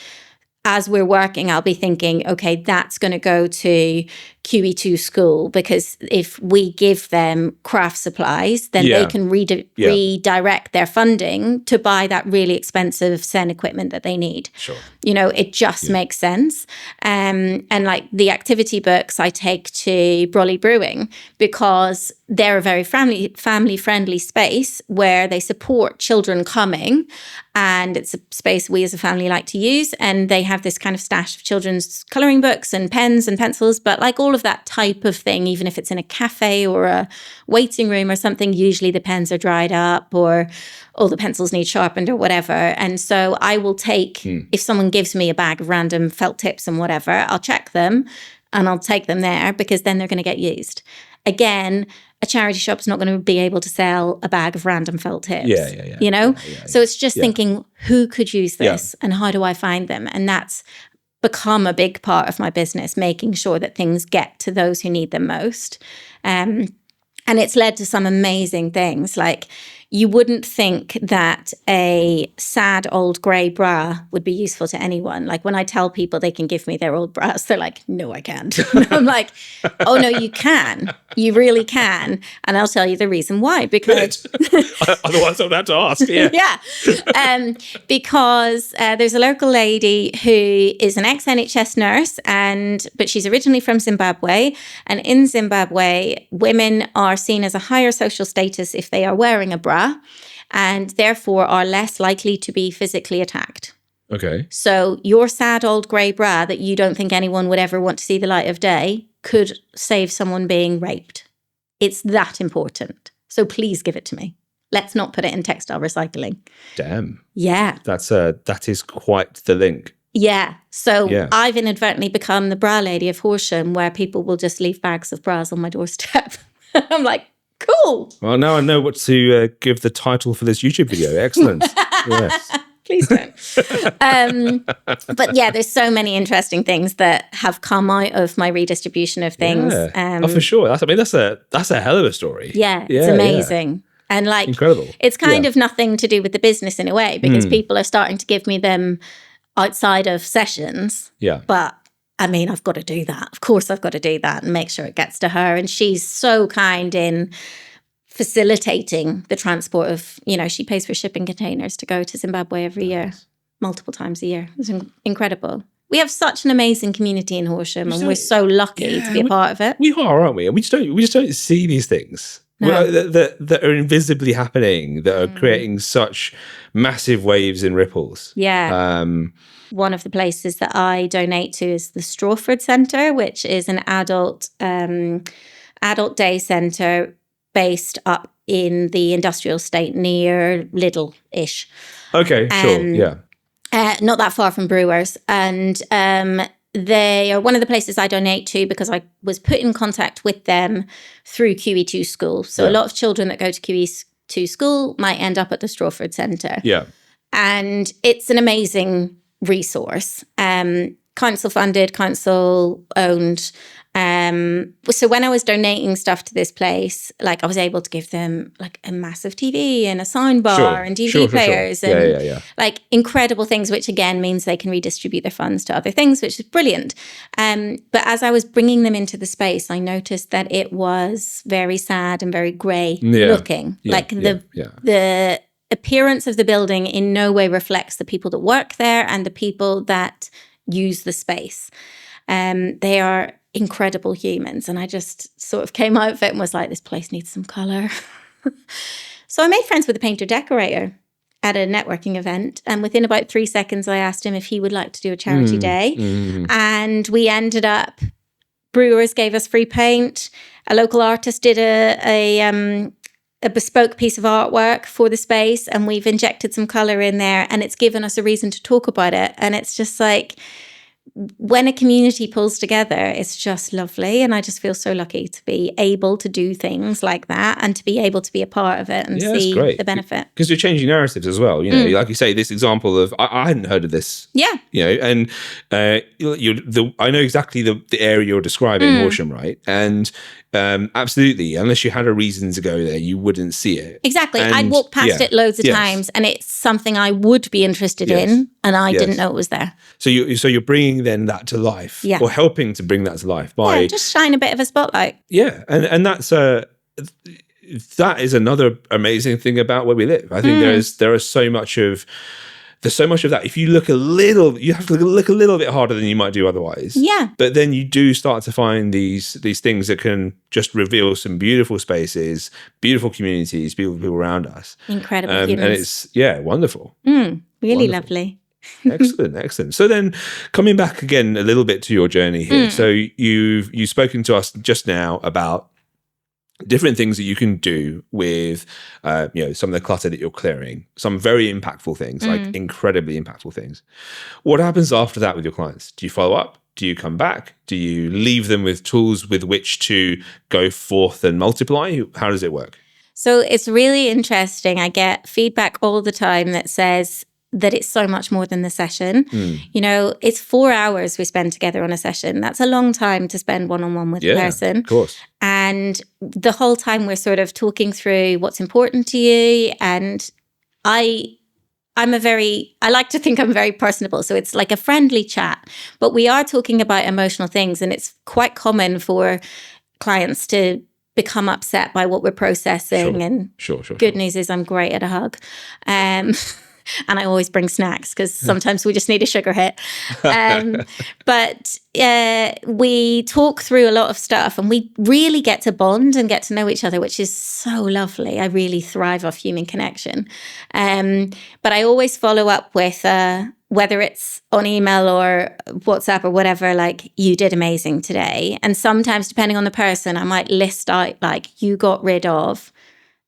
as we're working, I'll be thinking, okay, that's going to go to QE2 school, because if we give them craft supplies, then they can redirect their funding to buy that really expensive Sen equipment that they need. Sure. You know, it just makes sense. And like the activity books I take to Brolly Brewing, because they're a very family-friendly space where they support children coming, and it's a space we as a family like to use. And they have this kind of stash of children's colouring books and pens and pencils, but like all of that type of thing, even if it's in a cafe or a waiting room or something, usually the pens are dried up or all the pencils need sharpened or whatever. And so I will take, if someone gives me a bag of random felt tips and whatever, I'll check them and I'll take them there, because then they're going to get used. Again, a charity shop's not going to be able to sell a bag of random felt tips. You know? So it's just thinking, who could use this and how do I find them? And that's become a big part of my business, making sure that things get to those who need them most. And it's led to some amazing things. Like, you wouldn't think that a sad old grey bra would be useful to anyone. Like, when I tell people they can give me their old bras, they're like, no, I can't. I'm like, oh, no, you can. You really can. And I'll tell you the reason why. Because otherwise I'll have to ask. Because there's a local lady who is an ex-NHS nurse, but she's originally from Zimbabwe. And in Zimbabwe, women are seen as a higher social status if they are wearing a bra, and therefore are less likely to be physically attacked. Okay. So your sad old grey bra that you don't think anyone would ever want to see the light of day could save someone being raped. It's that important. So please give it to me. Let's not put it in textile recycling. Damn. Yeah. That is quite the link. Yeah. So I've inadvertently become the bra lady of Horsham, where people will just leave bags of bras on my doorstep. I'm like, cool. Well, now I know what to give the title for this YouTube video. Excellent. Yes. Please don't. But yeah, there's so many interesting things that have come out of my redistribution of things. Oh, for sure. That's a hell of a story. Yeah, it's amazing. And like, incredible. It's kind of nothing to do with the business in a way, because people are starting to give me them outside of sessions. Yeah. But I mean, I've got to do that. Of course, I've got to do that and make sure it gets to her. And she's so kind in facilitating the transport of, she pays for shipping containers to go to Zimbabwe every year, multiple times a year. It's incredible. We have such an amazing community in Horsham, and we're so lucky to be a part of it. We are, aren't we? And we just don't see these things. No. That are invisibly happening, that are creating such massive waves and ripples. Yeah. One of the places that I donate to is the Strawford Centre, which is an adult day centre based up in the industrial estate near Lidl-ish. Okay, sure, yeah. Not that far from Brewers. And they are one of the places I donate to because I was put in contact with them through QE2 school. So a lot of children that go to QE2 school might end up at the Strawford Centre. Yeah. And it's an amazing resource. Council funded, council owned. So when I was donating stuff to this place, like I was able to give them like a massive TV and a sound bar and DVD players and like incredible things, which again means they can redistribute their funds to other things, which is brilliant. But as I was bringing them into the space, I noticed that it was very sad and very grey looking. The appearance of the building in no way reflects the people that work there and the people that use the space. They are incredible humans, and I just sort of came out of it and was like, this place needs some colour. So I made friends with a painter decorator at a networking event, and within about 3 seconds I asked him if he would like to do a charity day. And we ended up, Brewers gave us free paint, a local artist did a bespoke piece of artwork for the space, and we've injected some colour in there, and it's given us a reason to talk about it. And it's just like, when a community pulls together, it's just lovely. And I just feel so lucky to be able to do things like that and to be able to be a part of it and see the benefit. Because you're changing narratives as well. You know, like you say, this example of, I hadn't heard of this. Yeah. You know, and I know exactly the area you're describing, Horsham, right? And absolutely, unless you had a reason to go there, you wouldn't see it. Exactly. And, I'd walked past it loads of times, and it's something I would be interested in, and I didn't know it was there. So you're bringing then that to life, or helping to bring that to life by just shine a bit of a spotlight. Yeah, and that's that is another amazing thing about where we live. I think there's so much of that. If you look you have to look a little bit harder than you might do otherwise. Yeah. But then you do start to find these things that can just reveal some beautiful spaces, beautiful communities, beautiful people around us. Incredible humans. And it's wonderful. Really wonderful. Lovely. Excellent. So then coming back again a little bit to your journey here. So you've spoken to us just now about different things that you can do with some of the clutter that you're clearing, some very impactful things, like incredibly impactful things. What happens after that with your clients? Do you follow up? Do you come back? Do you leave them with tools with which to go forth and multiply? How does it work? So it's really interesting. I get feedback all the time that says that it's so much more than the session. You know, it's 4 hours we spend together on a session. That's a long time to spend one-on-one with a person. Of course. And the whole time we're sort of talking through what's important to you. And I like to think I'm very personable. So it's like a friendly chat, but we are talking about emotional things. And it's quite common for clients to become upset by what we're processing. Sure. Good news is I'm great at a hug. And I always bring snacks because sometimes we just need a sugar hit. But we talk through a lot of stuff and we really get to bond and get to know each other, which is so lovely. I really thrive off human connection. But I always follow up with, whether it's on email or WhatsApp or whatever, like, you did amazing today. And sometimes, depending on the person, I might list out, like, you got rid of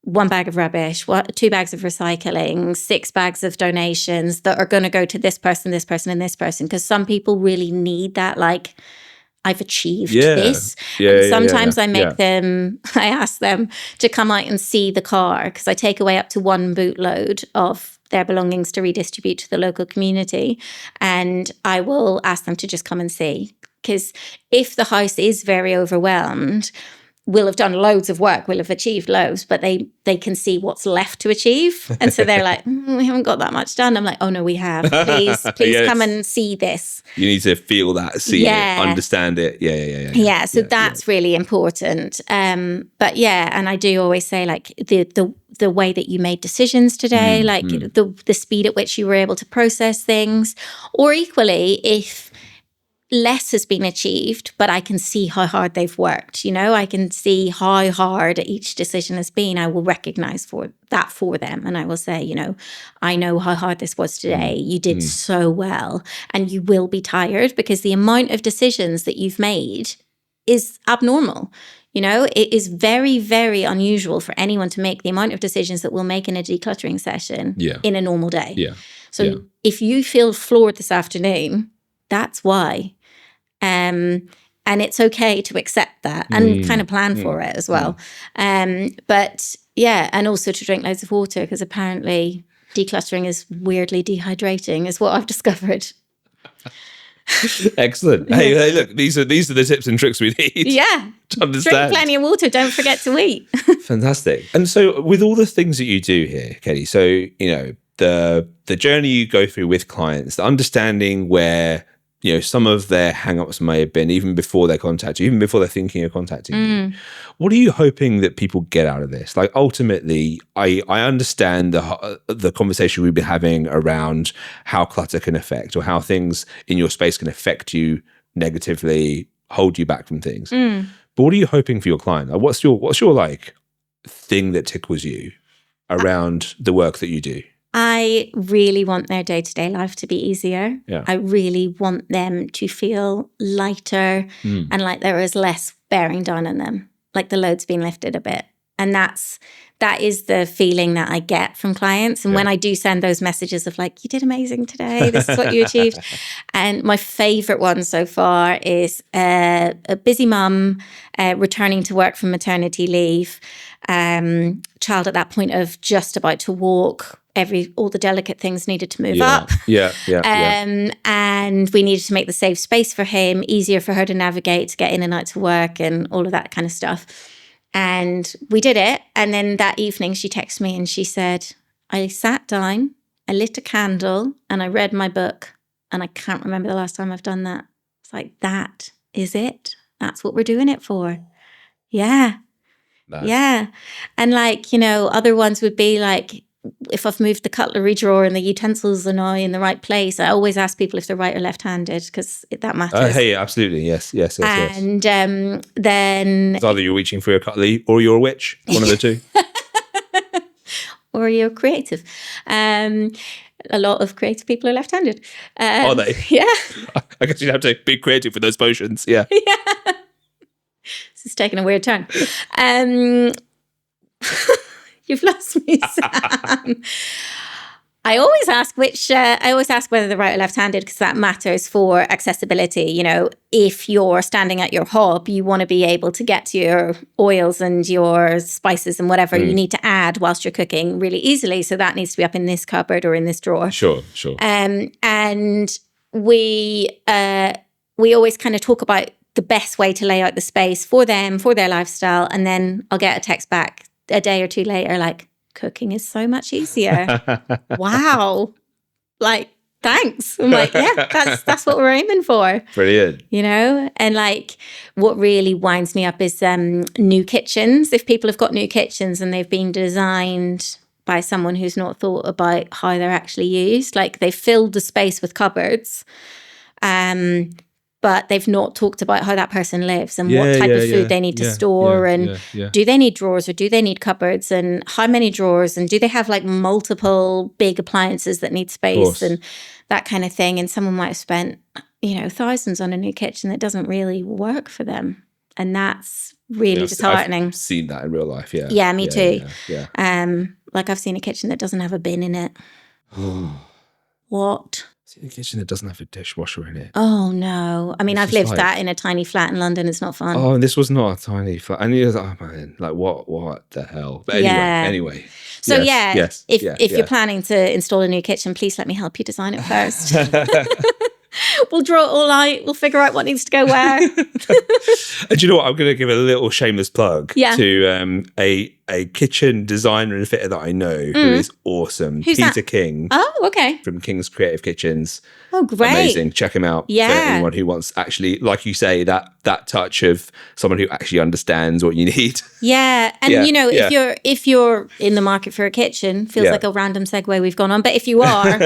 1 bag of rubbish, 2 bags of recycling, 6 bags of donations that are going to go to this person, and this person. Because some people really need that, like, I've achieved this. And sometimes I ask them to come out and see the car, because I take away up to 1 bootload of their belongings to redistribute to the local community. And I will ask them to just come and see. Because if the house is very overwhelmed, we'll have done loads of work, we'll have achieved loads, but they can see what's left to achieve. And so they're like, we haven't got that much done. I'm like, oh no, we have. Please come and see this. You need to feel that, see it, understand it. Yeah. So that's really important. But and I do always say, like, the way that you made decisions today, like the speed at which you were able to process things, or equally, if less has been achieved, but I can see how hard they've worked. You know, I can see how hard each decision has been. I will recognize for them. And I will say, you know, I know how hard this was today. You did so well, and you will be tired because the amount of decisions that you've made is abnormal. You know, it is very, very unusual for anyone to make the amount of decisions that we'll make in a decluttering session in a normal day. So if you feel floored this afternoon, that's why. And it's okay to accept that and kind of plan for it as well. But and also to drink loads of water, because apparently decluttering is weirdly dehydrating, is what I've discovered. Excellent. Hey, look, these are the tips and tricks we need. To understand. Drink plenty of water. Don't forget to eat. Fantastic. And so, with all the things that you do here, Katie, so you know the journey you go through with clients, the understanding where, you know, some of their hang-ups may have been even before they contact you, even before they're thinking of contacting you. What are you hoping that people get out of this? Like, ultimately, I understand the conversation we've been having around how clutter can affect, or how things in your space can affect you negatively, hold you back from things. But what are you hoping for your client? Like, what's your like thing that tickles you around the work that you do? I really want their day-to-day life to be easier. I really want them to feel lighter and like there is less bearing down on them, like the load's been lifted a bit. And that is the feeling that I get from clients. And when I do send those messages of like, you did amazing today, this is what you achieved. And my favorite one so far is a busy mum returning to work from maternity leave, child at that point of just about to walk. All the delicate things needed to move up. And we needed to make the safe space for him, easier for her to navigate, to get in and out to work and all of that kind of stuff. And we did it. And then that evening she texted me and she said, I sat down, I lit a candle and I read my book. And I can't remember the last time I've done that. It's like, that is it. That's what we're doing it for. Yeah. Nice. Yeah. And like, other ones would be like, if I've moved the cutlery drawer and the utensils are now in the right place, I always ask people if they're right or left-handed because that matters. Hey, absolutely. Yes. And then... It's either you're reaching for your cutlery or you're a witch. One of the two. Or you're creative. A lot of creative people are left-handed. Are they? Yeah. I guess you'd have to be creative with those potions. Yeah. Yeah. This is taking a weird turn. You've lost me, Sam. I always ask whether they're right or left-handed because that matters for accessibility. If you're standing at your hob, you want to be able to get to your oils and your spices and whatever you need to add whilst you're cooking really easily. So that needs to be up in this cupboard or in this drawer. Sure. And we always kind of talk about the best way to lay out the space for them, for their lifestyle. And then I'll get a text back a day or two later, like, cooking is so much easier. Wow. Like, thanks. I'm like, yeah, that's what we're aiming for. Brilliant. And like, what really winds me up is new kitchens. If people have got new kitchens and they've been designed by someone who's not thought about how they're actually used, like they filled the space with cupboards, but they've not talked about how that person lives and what type of food they need to store and do they need drawers or do they need cupboards and how many drawers and do they have like multiple big appliances that need space and that kind of thing. And someone might have spent, thousands on a new kitchen that doesn't really work for them. And that's really disheartening. I've seen that in real life, yeah. Yeah, me too. Yeah. Like I've seen a kitchen that doesn't have a bin in it. What? In a kitchen that doesn't have a dishwasher in it. Oh no! I mean, I've lived that in a tiny flat in London. It's not fun. Oh, and this was not a tiny flat. And you're like, oh man, like what the hell? But anyway. So if you're planning to install a new kitchen, please let me help you design it first. We'll draw it all out. We'll figure out what needs to go where. And do you know what? I'm going to give a little shameless plug to a kitchen designer and fitter that I know who is awesome. Who's Peter that? King. Oh, okay. From King's Creative Kitchens. Oh, great. Amazing. Check him out. Yeah. For anyone who wants actually, like you say, that touch of someone who actually understands what you need. Yeah. And if you're in the market for a kitchen, feels like a random segue we've gone on. But if you are,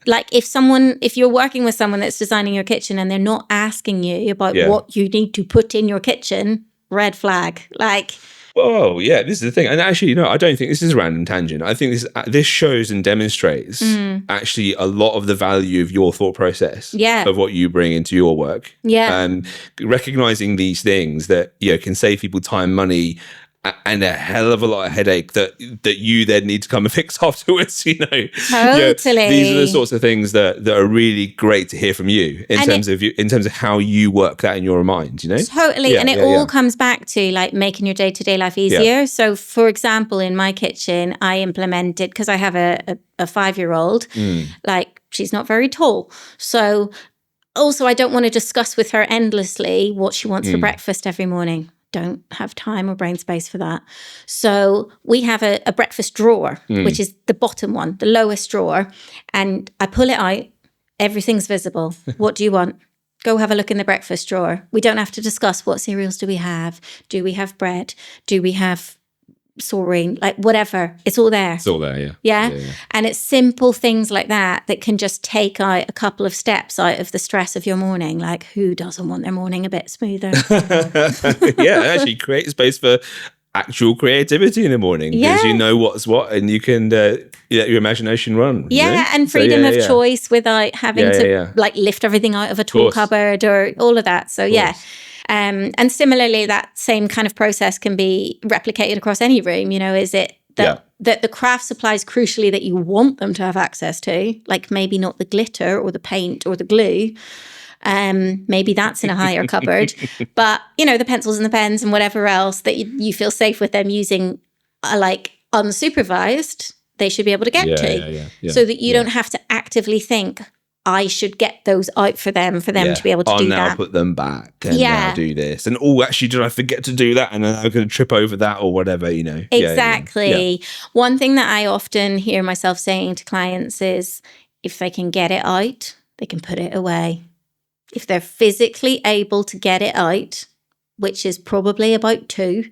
like if you're working with someone that's designing your kitchen and they're not asking you about what you need to put in your kitchen, red flag. Like, oh, yeah, this is the thing. And actually, I don't think this is a random tangent. I think this shows and demonstrates actually a lot of the value of your thought process of what you bring into your work. Yeah. Recognizing these things that can save people time, money, and a hell of a lot of headache that you then need to come and fix afterwards. Totally. These are the sorts of things that are really great to hear from you in terms of how you work that in your mind. Totally, and it all comes back to like making your day-to-day life easier. Yeah. So, for example, in my kitchen, I implemented because I have a 5-year-old. Like she's not very tall, so also I don't want to discuss with her endlessly what she wants for breakfast every morning. Don't have time or brain space for that. So we have a breakfast drawer, which is the bottom one, the lowest drawer. And I pull it out. Everything's visible. What do you want? Go have a look in the breakfast drawer. We don't have to discuss what cereals do we have. Do we have bread? Do we have soaring? Like whatever. It's all there. It's all there, yeah. Yeah? And it's simple things like that can just take out a couple of steps out of the stress of your morning. Like who doesn't want their morning a bit smoother? Actually create space for actual creativity in the morning because you know what's what and you can let your imagination run. And freedom of choice without having to like lift everything out of a tool cupboard or all of that. So And similarly, that same kind of process can be replicated across any room. Is it that the craft supplies crucially that you want them to have access to, like maybe not the glitter or the paint or the glue. Maybe that's in a higher cupboard, but the pencils and the pens and whatever else that you feel safe with them using, like unsupervised, they should be able to get to, so that you don't have to actively think, I should get those out for them to be able to do that. I'll now put them back and now do this. And actually, did I forget to do that? And then I'm going to trip over that or whatever, Exactly. One thing that I often hear myself saying to clients is, if they can get it out, they can put it away. If they're physically able to get it out, which is probably about 2,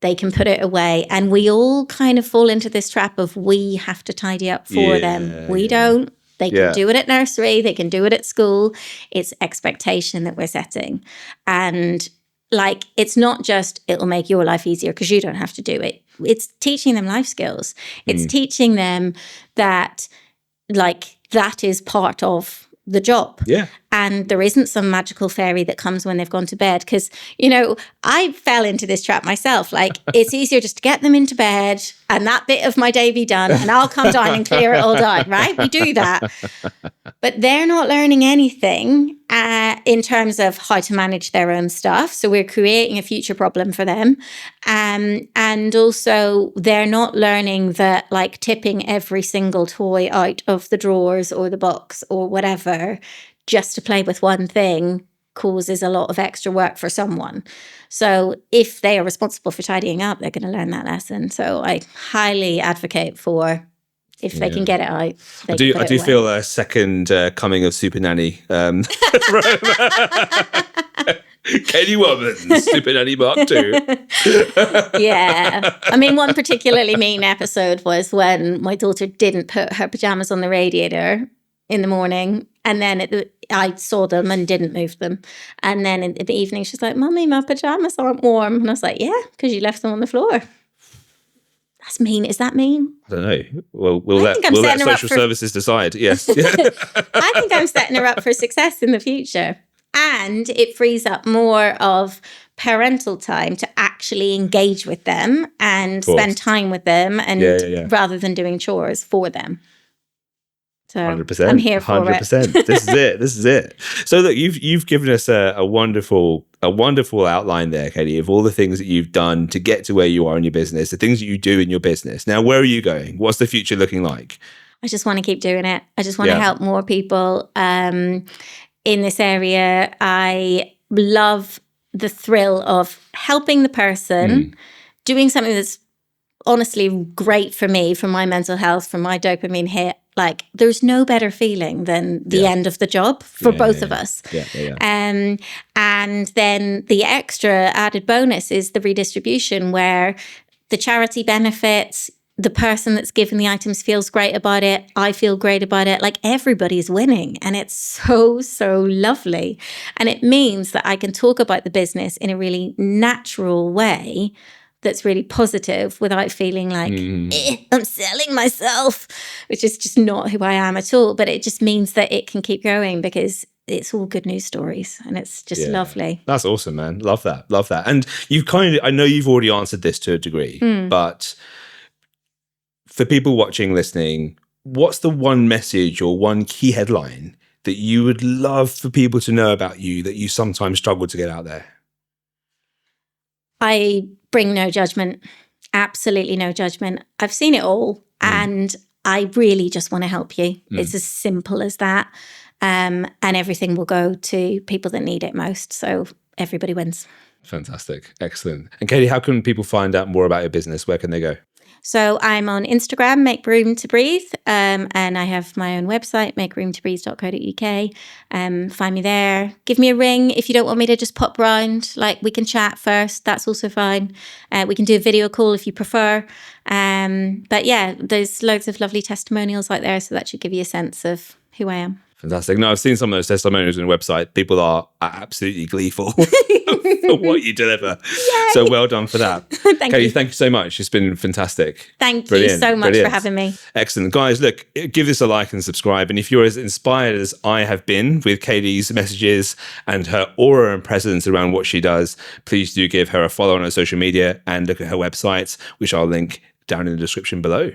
they can put it away. And we all kind of fall into this trap of we have to tidy up for them. We don't. They can do it at nursery. They can do it at school. It's expectation that we're setting. And like, it's not just it'll make your life easier because you don't have to do it. It's teaching them life skills. It's teaching them that, like, that is part of the job. Yeah. And there isn't some magical fairy that comes when they've gone to bed. Because, I fell into this trap myself. Like, it's easier just to get them into bed and that bit of my day be done and I'll come down and clear it all down, right? We do that. But they're not learning anything in terms of how to manage their own stuff. So we're creating a future problem for them. And also they're not learning that, like, tipping every single toy out of the drawers or the box or whatever just to play with one thing causes a lot of extra work for someone. So if they are responsible for tidying up, they're going to learn that lesson. So I highly advocate for, if they can get it out. I do feel a second coming of Super Nanny. Katie Wellman, Super Nanny Mark 2. Yeah. I mean, one particularly mean episode was when my daughter didn't put her pajamas on the radiator in the morning, and then I saw them and didn't move them. And then in the evening, she's like, "Mummy, my pajamas aren't warm." And I was like, "Yeah, because you left them on the floor." That's mean. Is that mean? I don't know. Well, we'll let social services decide. Yes. I think I'm setting her up for success in the future. And it frees up more of parental time to actually engage with them and spend time with them, and rather than doing chores for them. So 100%. I'm here for 100%. it. This is it. So look, you've given us a wonderful outline there, Katie, of all the things that you've done to get to where you are in your business, the things that you do in your business. Now, where are you going? What's the future looking like? I just want to keep doing it. I just want to help more people in this area. I love the thrill of helping the person, doing something that's honestly great for me, for my mental health, for my dopamine hit. Like, there's no better feeling than the end of the job for both of us. And then the extra added bonus is the redistribution, where the charity benefits, the person that's given the items feels great about it, I feel great about it. Like, everybody's winning, and it's so, so lovely. And it means that I can talk about the business in a really natural way that's really positive, without feeling like I'm selling myself, which is just not who I am at all. But it just means that it can keep going, because it's all good news stories, and it's just lovely. That's awesome, man. Love that. And I know you've already answered this to a degree, but for people watching, listening, what's the one message or one key headline that you would love for people to know about you that you sometimes struggle to get out there? I bring no judgment, absolutely no judgment. I've seen it all, and I really just want to help you. It's as simple as that. And everything will go to people that need it most. So everybody wins. Fantastic. Excellent. And Katie, how can people find out more about your business? Where can they go? So I'm on Instagram, Make Room to Breathe, and I have my own website, makeroomtobreathe.co.uk. Find me there. Give me a ring if you don't want me to just pop round. Like, we can chat first. That's also fine. We can do a video call if you prefer. But yeah, there's loads of lovely testimonials out there, so that should give you a sense of who I am. Fantastic. No, I've seen some of those testimonials on the website. People are absolutely gleeful for what you deliver. Yay! So well done for that. Thank Katie, you. thank you so much. It's been fantastic. Thank Brilliant, you so much brilliant. for having me. Excellent. Guys, look, give this a like and subscribe. And if you're as inspired as I have been with Katie's messages and her aura and presence around what she does, please do give her a follow on her social media and look at her website, which I'll link down in the description below.